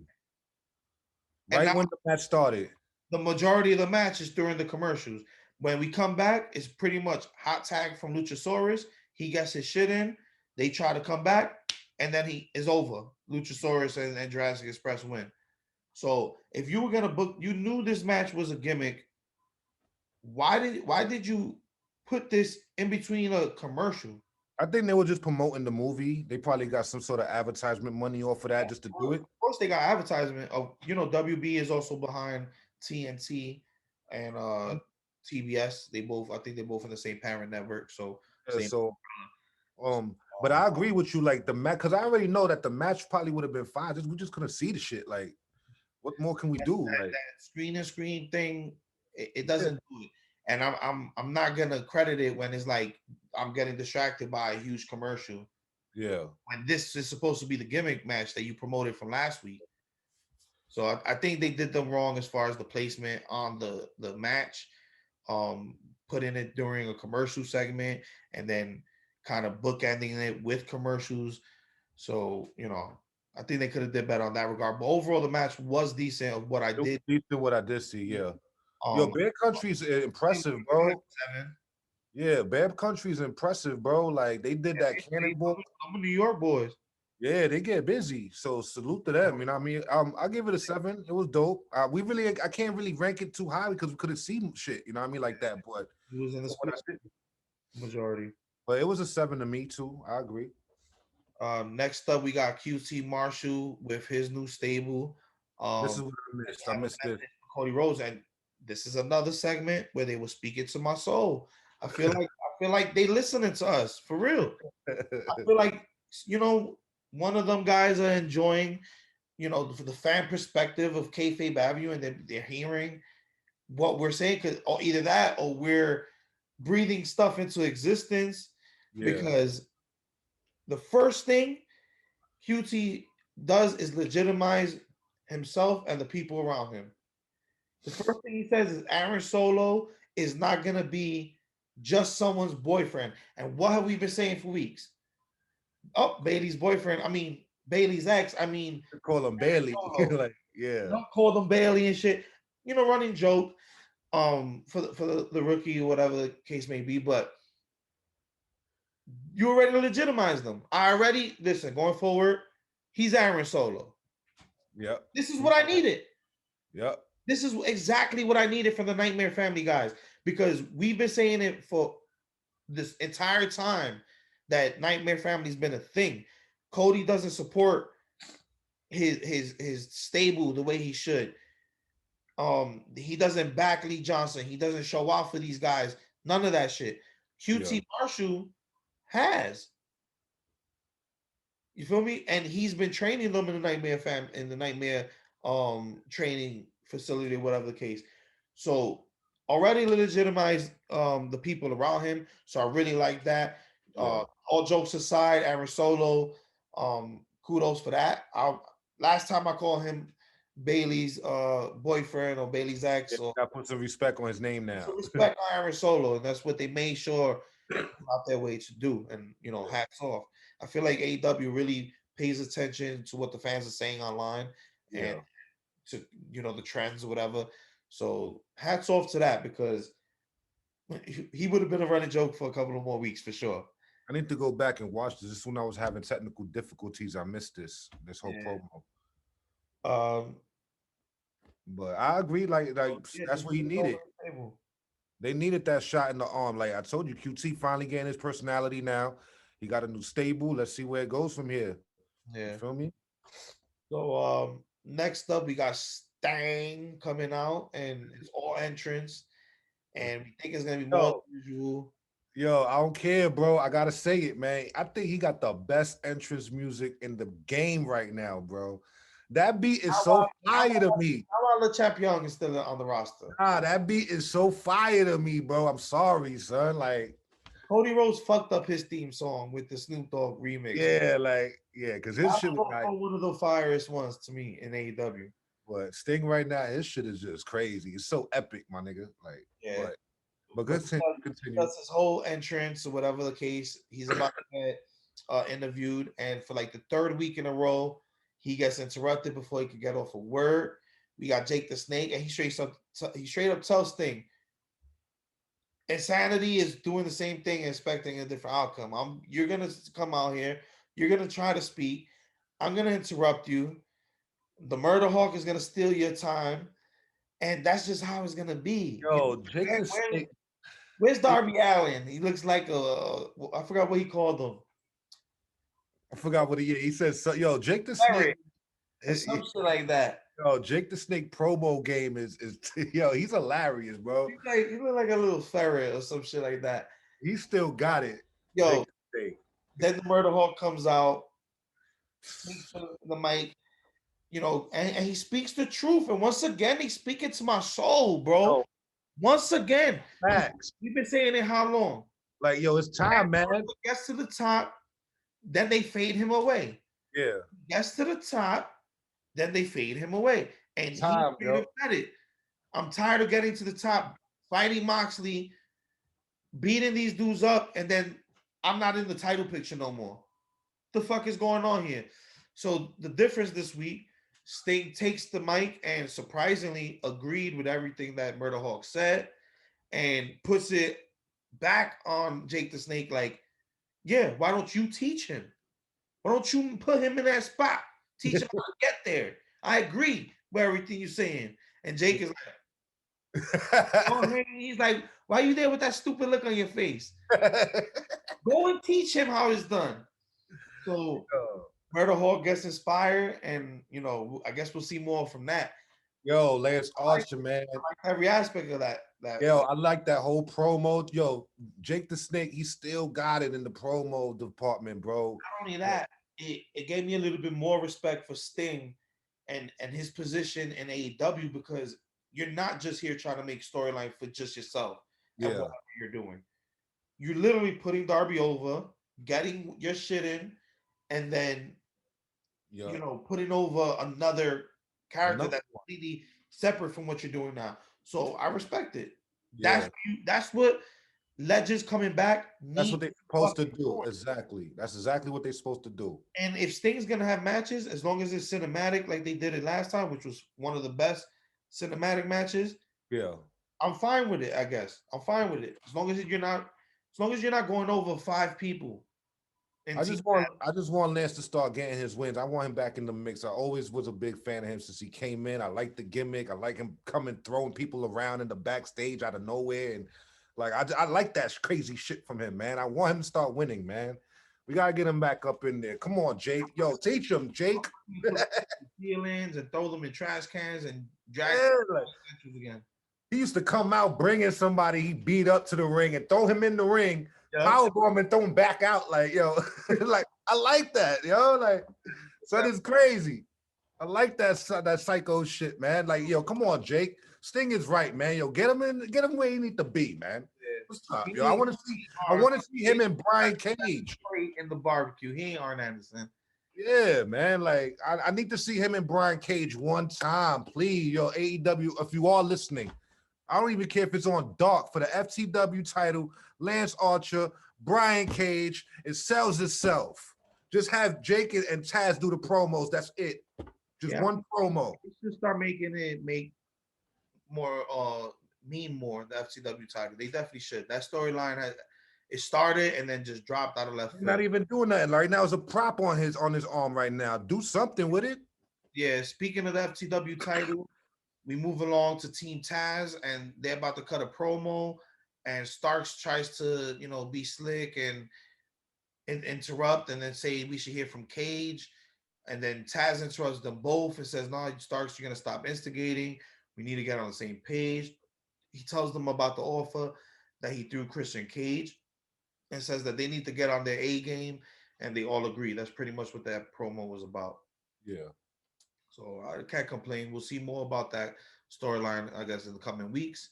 Right now, when the match started. the majority of the match is during the commercials. When we come back, it's pretty much hot tag from Luchasaurus. He gets his shit in. They try to come back, and then he is over. Luchasaurus and Jurassic Express win. So if you were gonna book, you knew this match was a gimmick. Why did you put this in between a commercial? I think they were just promoting the movie. They probably got some sort of advertisement money off of that just to do it. Of course, they got advertisement. Of WB is also behind TNT and TBS. I think they're both in the same parent network. So Yeah, same. so but I agree with you, like the match, because I already know that the match probably would have been fine. We just couldn't see the shit. Like, what more can we do? Like That screen thing, it doesn't do it. And I'm not gonna credit it when it's like I'm getting distracted by a huge commercial. Yeah. When this is supposed to be the gimmick match that you promoted from last week. So I think they did them wrong as far as the placement on the match. Putting it during a commercial segment and then kind of bookending it with commercials. So, I think they could have did better on that regard. But overall, the match was decent of what I did. Decent what I did see, yeah. Yo, Bear Country's impressive, bro. Yeah, Bear Country's impressive, bro. Like they did that cannonball. I'm a New York boys. Yeah, they get busy. So salute to them. You know what I mean? I give it a 7. It was dope. I can't really rank it too high because we couldn't see shit, you know what I mean? Like that. But It was in the majority. But it was a 7 to me too. I agree. Next up, we got QT Marshall with his new stable. This is what I missed. I missed it. Cody Rhodes, and this is another segment where they were speaking to my soul. I feel like they listening to us for real. I feel like one of them guys are enjoying, the fan perspective of Kayfabe Avenue, and they're hearing what we're saying, because either that or we're breathing stuff into existence. Yeah. Because the first thing QT does is legitimize himself and the people around him. The first thing he says is Aaron Solo is not going to be just someone's boyfriend. And what have we been saying for weeks? Oh, Bailey's boyfriend. I mean, Bailey's ex. I mean, call him Bailey. Like, yeah. Don't call them Bailey and shit. Running joke for the rookie or whatever the case may be. But you already legitimize them. Listen, going forward, he's Aaron Solo. Yep. This is what I needed. Yep. This is exactly what I needed from the Nightmare Family guys, because we've been saying it for this entire time that Nightmare Family's been a thing. Cody doesn't support his stable the way he should. He doesn't back Lee Johnson. He doesn't show off for these guys. None of that shit. QT Marshall has. You feel me? And he's been training them in the Nightmare training facility, whatever the case. So already legitimized the people around him. So I really like that. All jokes aside, Aaron Solo, kudos for that. Last time I called him Bailey's boyfriend or Bailey's ex. Yeah, I put some respect on his name now. Some respect on Aaron Solo, and that's what they made sure out their way to do. And hats off. I feel like AEW really pays attention to what the fans are saying online and Yeah. to the trends or whatever. So hats off to that because he would have been a running joke for a couple of more weeks for sure. I need to go back and watch this. This is when I was having technical difficulties. I missed this whole Yeah. promo. Um, But I agree, like yeah, that's just what he put it over needed. the table. They needed that shot in the arm. Like I told you, QT finally getting his personality now. He got a new stable. Let's see where it goes from here. You Yeah. feel me? So next up we got Stang coming out and it's all entrance and we think it's gonna be more Yo, than usual. yo, I don't care, bro. I gotta say it, man. I think he got the best entrance music in the game right now, bro. That beat is so fire to me. How about LeChamp Young is still on the roster? Ah, that beat is so fire to me, bro. I'm sorry, son. Like, Cody Rhodes fucked up his theme song with the Snoop Dogg remix. yeah, because his That's shit was like, one of the firest ones to me in AEW. but Sting right now, his shit is just crazy. It's so epic, my nigga. Like, Yeah. but But continue. that's his whole entrance or whatever the case. He's about to get interviewed, and for like the third week in a row, he gets interrupted before he could get off a word. We got Jake the Snake, and he straight up tells Sting, insanity is doing the same thing, expecting a different outcome. You're gonna come out here, you're gonna try to speak. I'm gonna interrupt you. The Murder Hawk is gonna steal your time, and that's just how it's gonna be. Yo, Jake the Snake. Where's Darby Allen? He looks like I forgot what he called him. I forgot what he said. So, yo, Jake the Ferret Snake. or some shit like that. Yo, Jake the Snake promo game is yo, he's hilarious, bro. He look like a little ferret or some shit like that. He still got it. Yo, Jake the Snake. then the Murder Hawk comes out, speaks to the mic, and he speaks the truth. And once again, he's speaking to my soul, bro. Yo, Once again, facts. we've been saying it how long? Like, yo, it's time, man. Gets to the top, then they fade him away. Yeah. Gets to the top, then they fade him away. And Time, he yo. said it. I'm tired of getting to the top, fighting Moxley, beating these dudes up, and then I'm not in the title picture no more. The fuck is going on here? So the difference this week, Sting takes the mic and surprisingly agreed with everything that Murder Hawk said and puts it back on Jake the Snake like, yeah, why don't you teach him? Why don't you put him in that spot? Teach him how to get there. I agree with everything you're saying. And Jake is like, oh, man. He's like, why are you there with that stupid look on your face? Go and teach him how it's done. So Murder Hawk gets inspired, and I guess we'll see more from that. Yo, Lance Archer, man. I like every aspect of that. Yo, I like that whole promo. Yo, Jake the Snake, he still got it in the promo department, bro. Not only that, it gave me a little bit more respect for Sting and his position in AEW because you're not just here trying to make storyline for just yourself and whatever you're doing. You're literally putting Darby over, getting your shit in, and then putting over another character that's completely separate from what you're doing now. So I respect it. Yeah. That's what legends coming back. That's what they're supposed to do. Exactly. That's exactly what they're supposed to do. And if Sting's gonna have matches, as long as it's cinematic, like they did it last time, which was one of the best cinematic matches. Yeah. I'm fine with it. I guess I'm fine with it as long as you're not going over 5 people. I just want Lance to start getting his wins. I want him back in the mix. I always was a big fan of him since he came in. I like the gimmick. I like him coming, throwing people around in the backstage out of nowhere. And like, I like that crazy shit from him, man. I want him to start winning, man. We got to get him back up in there. Come on, Jake. Yo, teach him, Jake. Feelings and throw them in trash cans and drag them again. He used to come out bringing somebody he beat up to the ring and throw him in the ring, powerbomb and throw him back out. Like, yo, like, I like that, yo. Like, so that's crazy. I like that psycho shit, man. Like, yo, come on, Jake. Sting is right, man. Yo, get him where he need to be, man. What's up, yo? I want to see him and Brian Cage in the barbecue. He ain't Arn Anderson. Yeah, man. Like, I need to see him and Brian Cage one time, please. Yo, AEW, if you are listening, I don't even care if it's on Dark for the FTW title, Lance Archer, Brian Cage. It sells itself. Just have Jake and Taz do the promos. That's it. Just one promo. We should start making it make more mean more the FCW title. They definitely should. That storyline it started and then just dropped out of left field. Not even doing nothing right now. It's a prop on his arm right now. Do something with it. Yeah, speaking of the FCW title, we move along to Team Taz, and they're about to cut a promo, and Starks tries to, be slick and interrupt, and then say we should hear from Cage, and then Taz interrupts them both and says, "No, Starks, you're gonna stop instigating. We need to get on the same page." He tells them about the offer that he threw Christian Cage, and says that they need to get on their A game, and they all agree. That's pretty much what that promo was about. Yeah. So I can't complain. We'll see more about that storyline, I guess, in the coming weeks.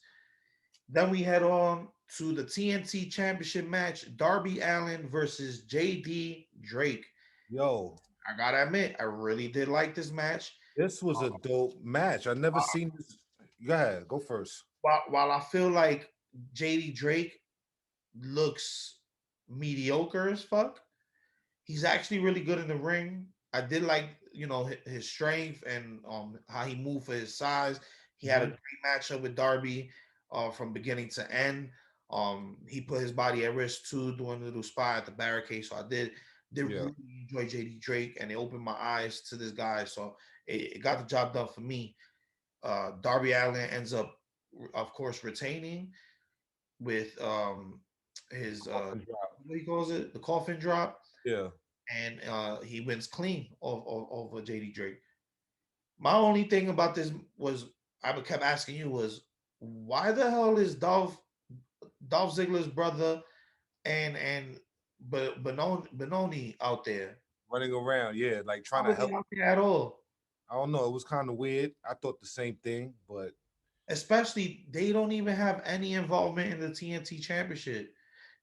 Then we head on to the TNT Championship match: Darby Allin versus JD Drake. Yo, I gotta admit, I really did like this match. this was a dope match. I never seen this. Go ahead, go first. While I feel like JD Drake looks mediocre as fuck, he's actually really good in the ring. I did like, his strength and how he moved for his size. He had a great matchup with Darby from beginning to end. He put his body at risk too, doing a little spot at the barricade. So I did really enjoy JD Drake, and it opened my eyes to this guy. So it got the job done for me. Darby Allin ends up, of course, retaining with his what he calls it, the coffin drop. Yeah. And he wins clean over JD Drake. My only thing about this was I kept asking you was, why the hell is Dolph Ziggler's brother and Benoni out there Running around, yeah, like trying to help at all? I don't know. It was kind of weird. I thought the same thing, but especially they don't even have any involvement in the TNT Championship.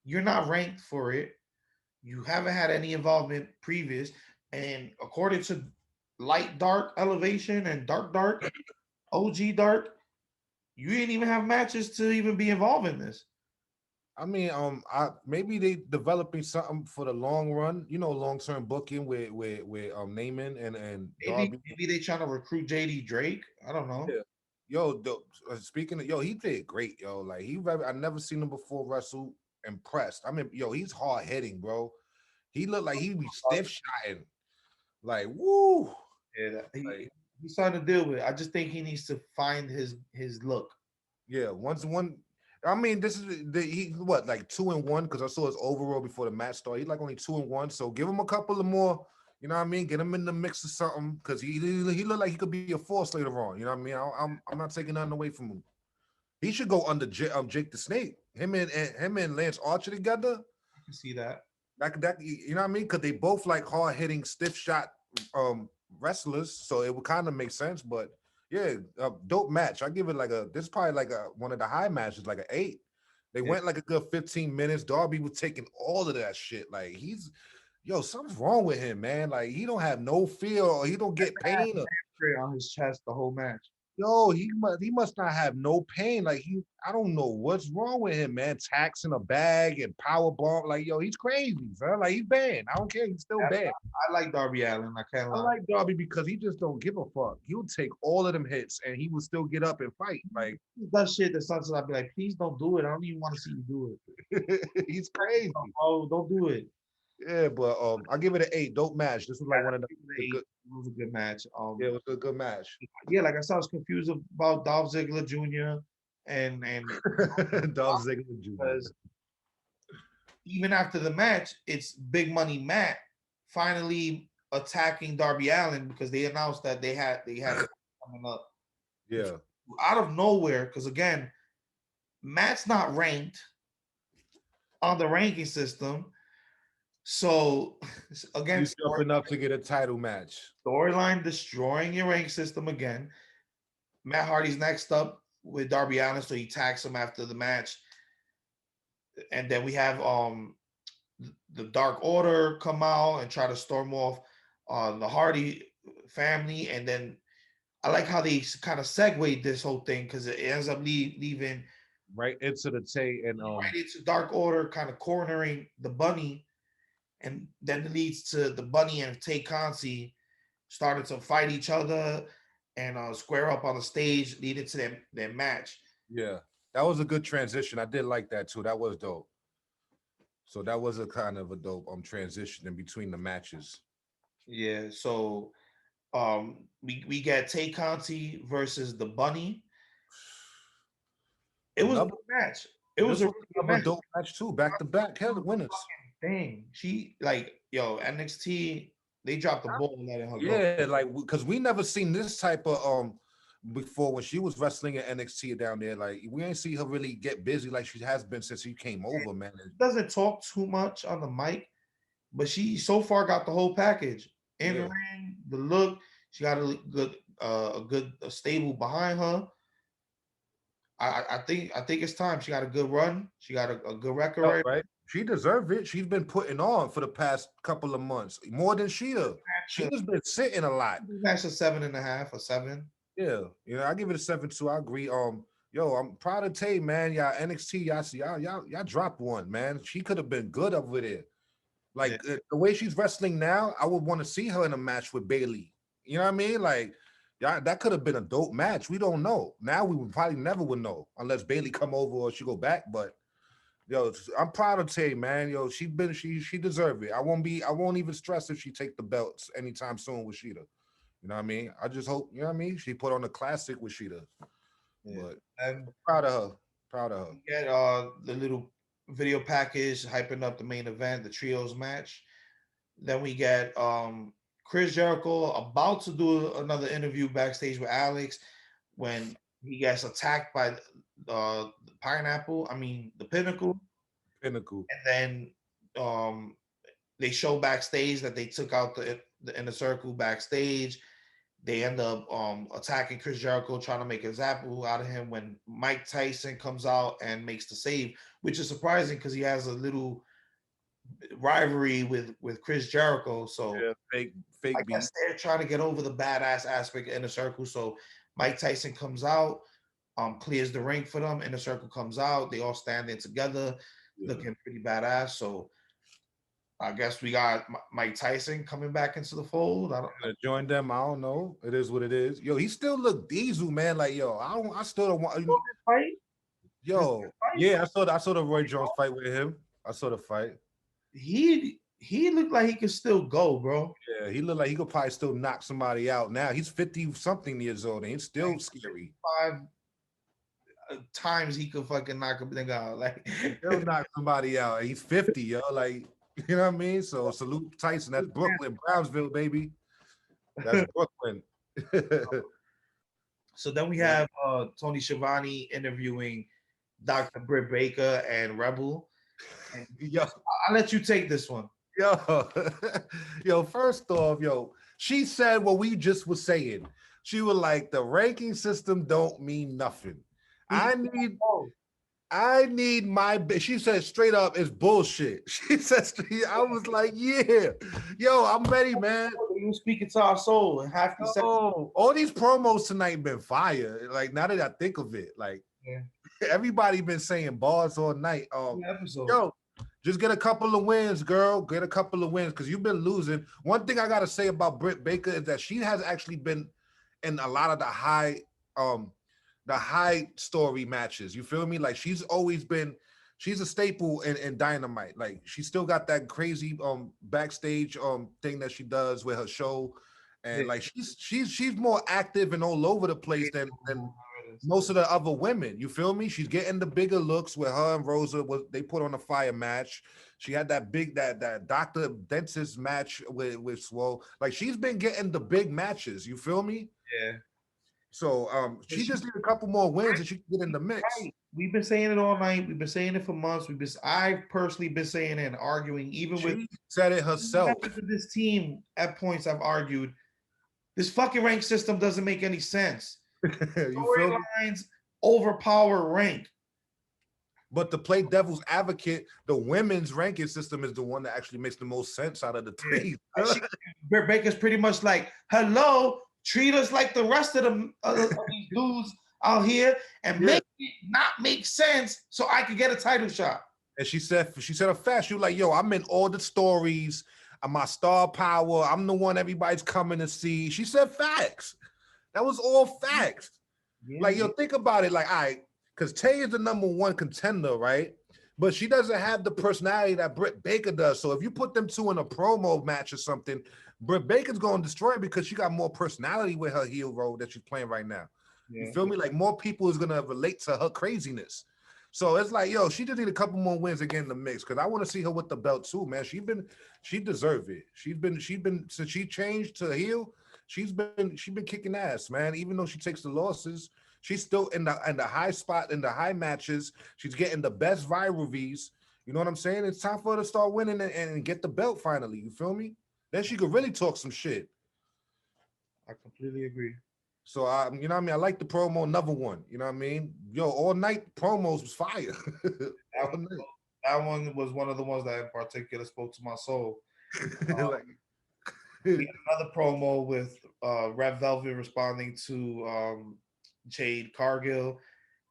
You're not ranked for it. You haven't had any involvement previous, and according to Light Dark Elevation and Dark OG Dark, you didn't even have matches to even be involved in this. I mean, maybe they developing something for the long run, long-term booking with Naaman and maybe they trying to recruit JD Drake. I don't know. Yeah. Yo, speaking of he did great, yo. Like I never seen him before wrestle. Impressed. I mean, yo, he's hard hitting, bro. He looked like he'd be stiff shotting. Like, woo. Yeah, he's trying to deal with it. I just think he needs to find his look. Yeah, I mean, this is he what, like 2-1, because I saw his overall before the match started. He's like only 2-1. So give him a couple of more, you know what I mean? Get him in the mix or something, because he looked like he could be a force later on. You know what I mean? I'm not taking nothing away from him. He should go under Jake the Snake. Him and Lance Archer together. I can see that. That you know what I mean? Because they both like hard hitting, stiff shot wrestlers, so it would kind of make sense. But yeah, dope match. I give it this is probably like one of the high matches, like an 8. They went like a good 15 minutes. Darby was taking all of that shit. Like something's wrong with him, man. Like he don't have no feel, or he don't get pain on his chest the whole match. Yo, he must not have no pain. Like I don't know what's wrong with him, man. Tax in a bag and power bomb. Like, yo, he's crazy, son. Like he's bad. I don't care. He's still bad. I like Darby Allin. I like Darby because he just don't give a fuck. He'll take all of them hits and he will still get up and fight. Like that shit that sometimes I'd be like, please don't do it. I don't even want to see you do it. He's crazy. Oh, don't do it. Yeah, but I give it an 8. Dope match. This was like one of the good. It was a good match. Yeah, it was a good match. Yeah, like I said, I was confused about Dolph Ziggler Jr. and Dolph Ziggler Jr. Because even after the match, it's Big Money Matt finally attacking Darby Allin because they announced that they had coming up. Yeah, out of nowhere, because again, Matt's not ranked on the ranking system. So again, he's jumping up to get a title match. Storyline destroying your rank system again. Matt Hardy's next up with Darby Allin, so he tags him after the match. And then we have the Dark Order come out and try to storm off the Hardy family. And then I like how they kind of segued this whole thing because it ends up leaving right into the Tay and right into Dark Order, kind of cornering the Bunny. and then it leads to the Bunny and Tay Conti started to fight each other and square up on the stage, leading to their match. Yeah, that was a good transition. I did like that too. That was dope. So that was a kind of a dope transition in between the matches. Yeah, so we get Tay Conti versus the Bunny. It was a Another, good match. It was this a was really good another match. dope match too. Back to back, hell, the winners. Thing. She like NXT, they dropped the ball and letting her go. Yeah, like because we never seen this type of before when she was wrestling at NXT down there. Like we ain't see her really get busy like she has been since she came over, man. Doesn't talk too much on the mic, but she so far got the whole package. In the Yeah. ring, the look, she got a good stable behind her. I think it's time. She got a good run. She got a good record Oh, right. right. She deserved it. She's been putting on for the past couple of months, more than Sheeta. Sheeta's been sitting a lot. That's a 7.5 or 7. Yeah, I give it a 7 too. I agree. Yo, I'm proud of Tay, man. Y'all NXT, y'all dropped one, man. She could have been good over there. Like the way she's wrestling now, I would want to see her in a match with Bailey. You know what I mean? Like, yeah, that could have been a dope match. We don't know. Now we would probably never would know unless Bailey come over or she go back. But yo, I'm proud of Tay, man. Yo, she deserved it. I won't even stress if she take the belts anytime soon with Sheeta. You know what I mean? I just hope, you know what I mean? She put on a classic with Sheeta. Yeah. But And proud of her. Proud of her. get the little video package hyping up the main event, the trios match. Then we get Chris Jericho about to do another interview backstage with Alex when he gets attacked by the Pineapple. I mean the Pinnacle. Pinnacle. And then they show backstage that they took out the Inner Circle backstage. They end up attacking Chris Jericho, trying to make a Zapple out of him when Mike Tyson comes out and makes the save, which is surprising because he has a little rivalry with Chris Jericho. So yeah, fake I guess they're trying to get over the badass aspect of Inner Circle. So Mike Tyson comes out, clears the ring for them. Inner Circle comes out. They all standing together, looking pretty badass. So I guess we got Mike Tyson coming back into the fold. I don't join them. I don't know. It is what it is. Yo, he still look Diesel, man. Like, yo, I still don't want fight. Yo, yeah, I saw the Roy Jones fight with him. I saw the fight. He looked like he could still go, bro. Yeah, he looked like he could probably still knock somebody out. Now he's 50-something years old and he's still scary. 5 times he could fucking knock a nigga out. Like he'll knock somebody out. He's 50, yo. Like, you know what I mean? So salute Tyson. That's Brooklyn, Brownsville, baby. That's Brooklyn. So then we have Tony Schiavone interviewing Dr. Britt Baker and Rebel. And yo, I'll let you take this one. Yo, first off, she said what we just was saying. She was like, the ranking system don't mean nothing. I need my. She said straight up, it's bullshit. She said, I was like, yeah, yo, I'm ready, man. You speaking to our soul and half the all these promos tonight been fire. Like now that I think of it, like everybody been saying bars all night. Yo, just get a couple of wins, girl. Get a couple of wins because you've been losing. One thing I gotta say about Britt Baker is that she has actually been in a lot of the high story matches. You feel me? Like she's a staple in Dynamite. Like she still got that crazy backstage thing that she does with her show. And like she's more active and all over the place than most of the other women. You feel me? She's getting the bigger looks with her and Rosa. They put on a fire match. She had that big that doctor dentist match with Swole. Like she's been getting the big matches. You feel me? Yeah. So she just need a couple more wins and she can get in the mix. Right. We've been saying it all night. We've been saying it for months. I've personally been saying it and arguing, she said it herself. This team at points I've argued. This fucking rank system doesn't make any sense. Storylines overpower rank. But to play devil's advocate, the women's ranking system is the one that actually makes the most sense out of the three. Britt Baker's pretty much like, hello, treat us like the rest of these dudes out here and make it not make sense so I could get a title shot. And she said a fact. She was like, yo, I'm in all the stories. I'm my star power. I'm the one everybody's coming to see. She said facts. That was all facts. Yeah, Like, yo, think about it. Like, all right, because Tay is the number one contender, right? But she doesn't have the personality that Britt Baker does. So if you put them two in a promo match or something, Britt Baker's going to destroy it because she got more personality with her heel role that she's playing right now. yeah. You feel me? Like, more people is going to relate to her craziness. So it's like, yo, she just need a couple more wins to get in the mix because I want to see her with the belt too, man. She deserved it. She's been since she changed to heel, she's been kicking ass, man. Even though she takes the losses, she's still in the high spot in the high matches. She's getting the best viral views. You know what I'm saying? It's time for her to start winning and get the belt finally. You feel me? Then she could really talk some shit. I completely agree. So you know what I mean? I like the promo, another one. You know what I mean? Yo, all night promos was fire. All night. That one was one of the ones that in particular spoke to my soul. Like, We had another promo with Red Velvet responding to Jade Cargill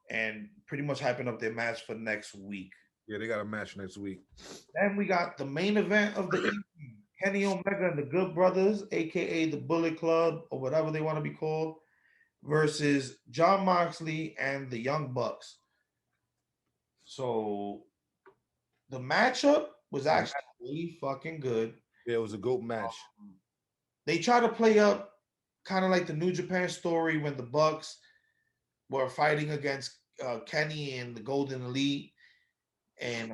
and pretty much hyping up their match for next week. yeah, they got a match next week. Then we got the main event of the evening. Kenny Omega and the Good Brothers, aka the Bullet Club, or whatever they want to be called, versus John Moxley and the Young Bucks. So the matchup was actually really fucking good. Yeah, it was a GOAT match. They try to play up kind of like the New Japan story when the Bucks were fighting against Kenny and the Golden Elite, and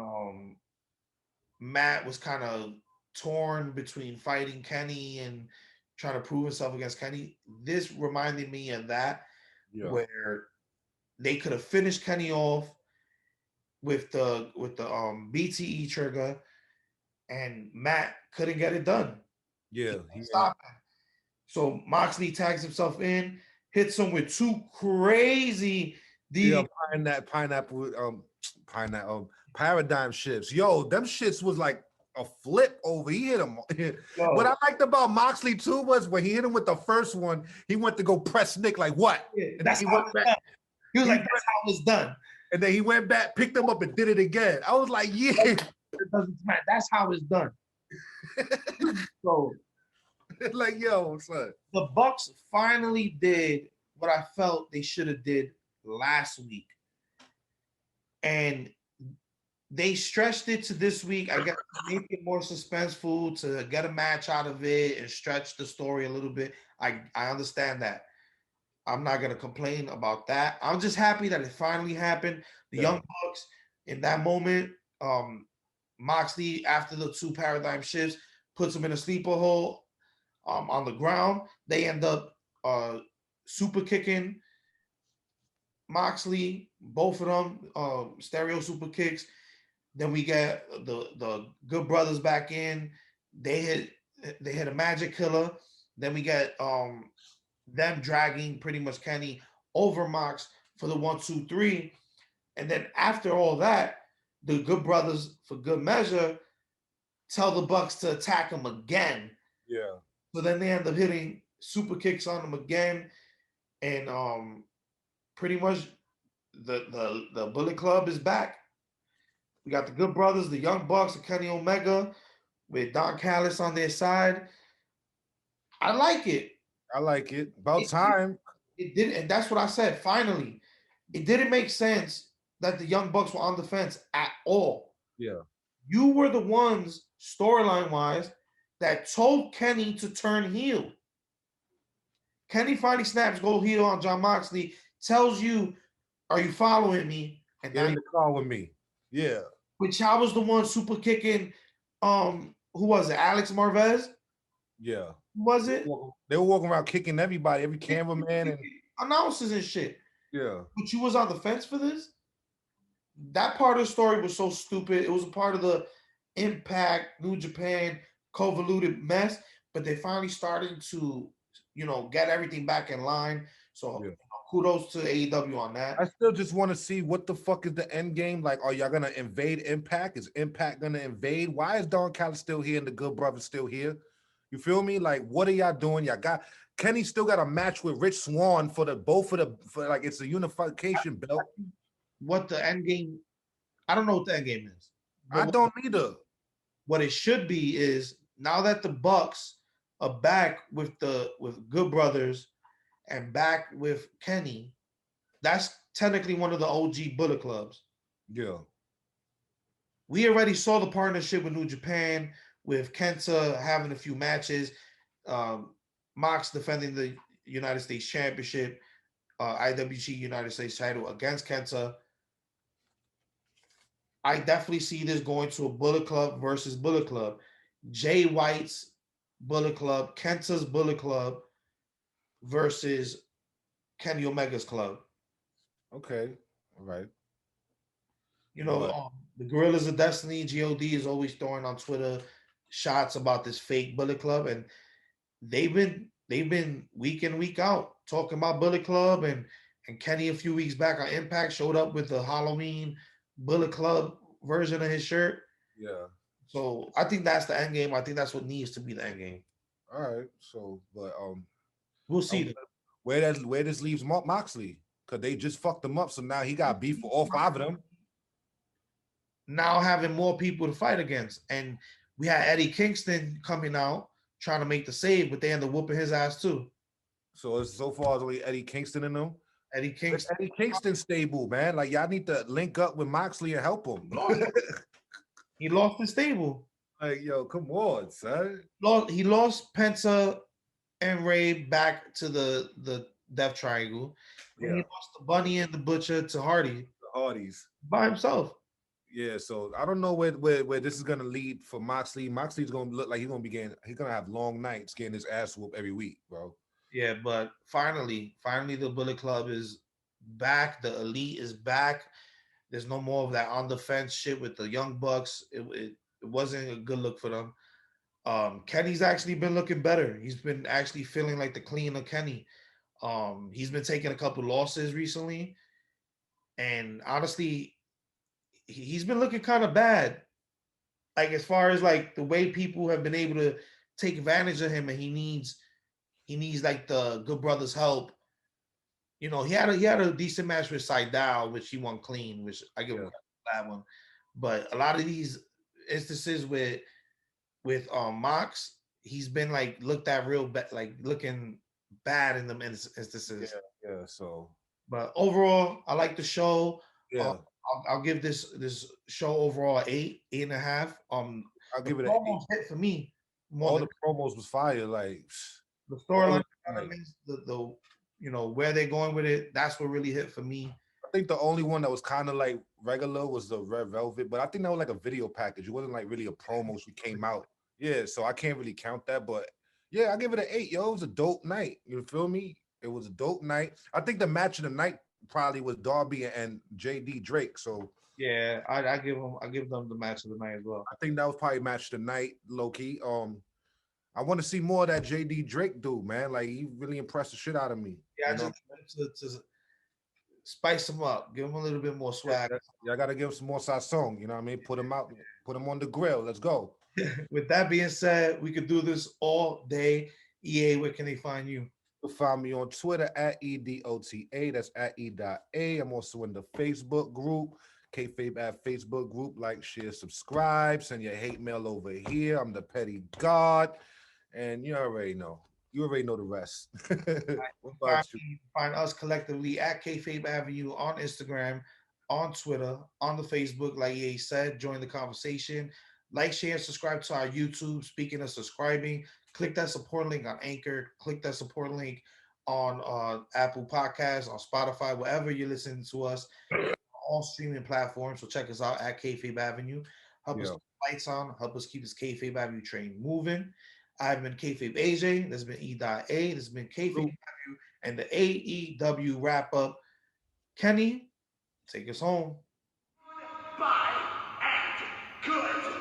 Matt was kind of torn between fighting Kenny and trying to prove himself against Kenny. This reminded me of that, where they could have finished Kenny off with the BTE trigger, and Matt couldn't get it done. Yeah, He stopped it. So Moxley tags himself in, hits him with two crazy pineapple paradigm shifts. Yo, them shits was like a flip over. He hit him. What I liked about Moxley too was when he hit him with the first one, he went to go press Nick like what? Yeah, And then he went back. He was like, "That's how it's done." And then he went back, picked him up, and did it again. I was like, yeah. It doesn't matter. That's how it's done. So, like, yo, son. The Bucks finally did what I felt they should have did last week, and they stretched it to this week. I guess to make it more suspenseful, to get a match out of it and stretch the story a little bit. I understand that. I'm not gonna complain about that. I'm just happy that it finally happened. The Young Bucks in that moment, Moxley after the two paradigm shifts puts him in a sleeper hole on the ground. They end up super kicking Moxley, both of them, stereo super kicks. Then we get the Good Brothers back in. They hit a magic killer. Then we get them dragging pretty much Kenny over Mox for the 1, 2, 3. And then after all that, the Good Brothers, for good measure, tell the Bucks to attack them again. Yeah. So then they end up hitting super kicks on them again. And pretty much the Bullet Club is back. We got the Good Brothers, the Young Bucks, and Kenny Omega with Don Callis on their side. I like it. About time. It did, and that's what I said. Finally, it didn't make sense that the Young Bucks were on the fence at all. Yeah. You were the ones, storyline-wise, that told Kenny to turn heel. Kenny finally snaps, go heel on John Moxley, tells you, "Are you following me?" And get in the car with me. Yeah. Which I was the one super kicking. Who was it? Alex Marvez? Yeah. Who was it? They were walking around kicking everybody, every cameraman and announcers and shit. Yeah. But you was on the fence for this? That part of the story was so stupid. It was a part of the Impact, New Japan, convoluted mess, but they finally started to, get everything back in line. So kudos to AEW on that. I still just want to see what the fuck is the end game. Like, are y'all gonna invade Impact? Is Impact gonna invade? Why is Don Callis still here and the Good Brothers still here? You feel me? Like, what are y'all doing? Y'all got Kenny still got a match with Rich Swann for it's a unification belt. What the end game? I don't know what the end game is. I don't either. What it should be is now that the Bucks are back with Good Brothers and back with Kenny, that's technically one of the OG Bullet Clubs. Yeah. We already saw the partnership with New Japan, with Kenta having a few matches, Mox defending the United States Championship, IWG United States title against Kenta. I definitely see this going to a Bullet Club versus Bullet Club. Jay White's Bullet Club, Kenta's Bullet Club versus Kenny Omega's club. Okay. All right. You know, But the Gorillas of Destiny, God, is always throwing on Twitter shots about this fake Bullet Club, and they've been week in week out talking about Bullet Club, and Kenny a few weeks back on Impact showed up with the Halloween Bullet Club version of his shirt. yeah. So I think that's the end game. I think that's what needs to be the end game. All right. So, but We'll see. where this leaves Moxley, because they just fucked him up. So now he got beef for all 5 of them. Now having more people to fight against, and we had Eddie Kingston coming out trying to make the save, but they ended up whooping his ass too. So it's so far as only Eddie Kingston in them. Eddie Kingston. Eddie Kingston stable, man. Like y'all need to link up with Moxley and help him. He lost his stable. Like, yo, come on, son. He lost Penta and Ray back to the Death Triangle. Yeah. And he lost the Bunny and the Butcher to Hardy. The Hardys. By himself. Yeah, so I don't know where this is gonna lead for Moxley. Moxley's gonna look like he's gonna have long nights getting his ass whooped every week, bro. Yeah, but finally the Bullet Club is back. The Elite is back. There's no more of that on the fence shit with the Young Bucks. It wasn't a good look for them. Kenny's actually been looking better. He's been actually feeling like the cleaner Kenny. He's been taking a couple losses recently, and honestly, he's been looking kind of bad. Like as far as like the way people have been able to take advantage of him, and he needs like the Good Brothers help. You know, he had a decent match with Seidel, which he won clean, which I give him that one. But a lot of these instances with Mox, he's been like looked at real bad, like looking bad in them instances. Yeah. So, but overall, I like the show. Yeah. I'll give this show overall 8.5. I'll give it almost hit for me. All the promos was fire. Like the storyline elements, the you know where they're going with it. That's what really hit for me. I think the only one that was kind of like regular was the Red Velvet, but I think that was like a video package. It wasn't like really a promo. She came out. Yeah, so I can't really count that, but yeah, I give it an 8. Yo, it was a dope night. You feel me? It was a dope night. I think the match of the night probably was Darby and JD Drake. So yeah, I give them the match of the night as well. I think that was probably match of the night, low key. I want to see more of that JD Drake dude, man. Like he really impressed the shit out of me. Yeah, I just to spice him up, give him a little bit more swag. Yeah, I gotta give him some more song. You know what I mean? Put him out, put him on the grill. Let's go. With that being said, we could do this all day. EA, where can they find you? You can find me on Twitter at EDOTA. That's at E.A. I'm also in the Facebook group, Kayfabe at Facebook group. Like, share, subscribe. Send your hate mail over here. I'm the petty god. And you already know. You already know the rest. Find us collectively at Kayfabe Avenue on Instagram, on Twitter, on the Facebook. Like EA said, join the conversation. Like, share, and subscribe to our YouTube. Speaking of subscribing, click that support link on Anchor. Click that support link on Apple Podcasts, on Spotify, wherever you're listening to us, all streaming platforms. So check us out at Kayfabe Avenue. Help us keep the lights on. Help us keep this Kayfabe Avenue train moving. I've been Kayfabe AJ. This has been E.A. This has been Kayfabe Avenue and the AEW Wrap Up. Kenny, take us home. Bye and good.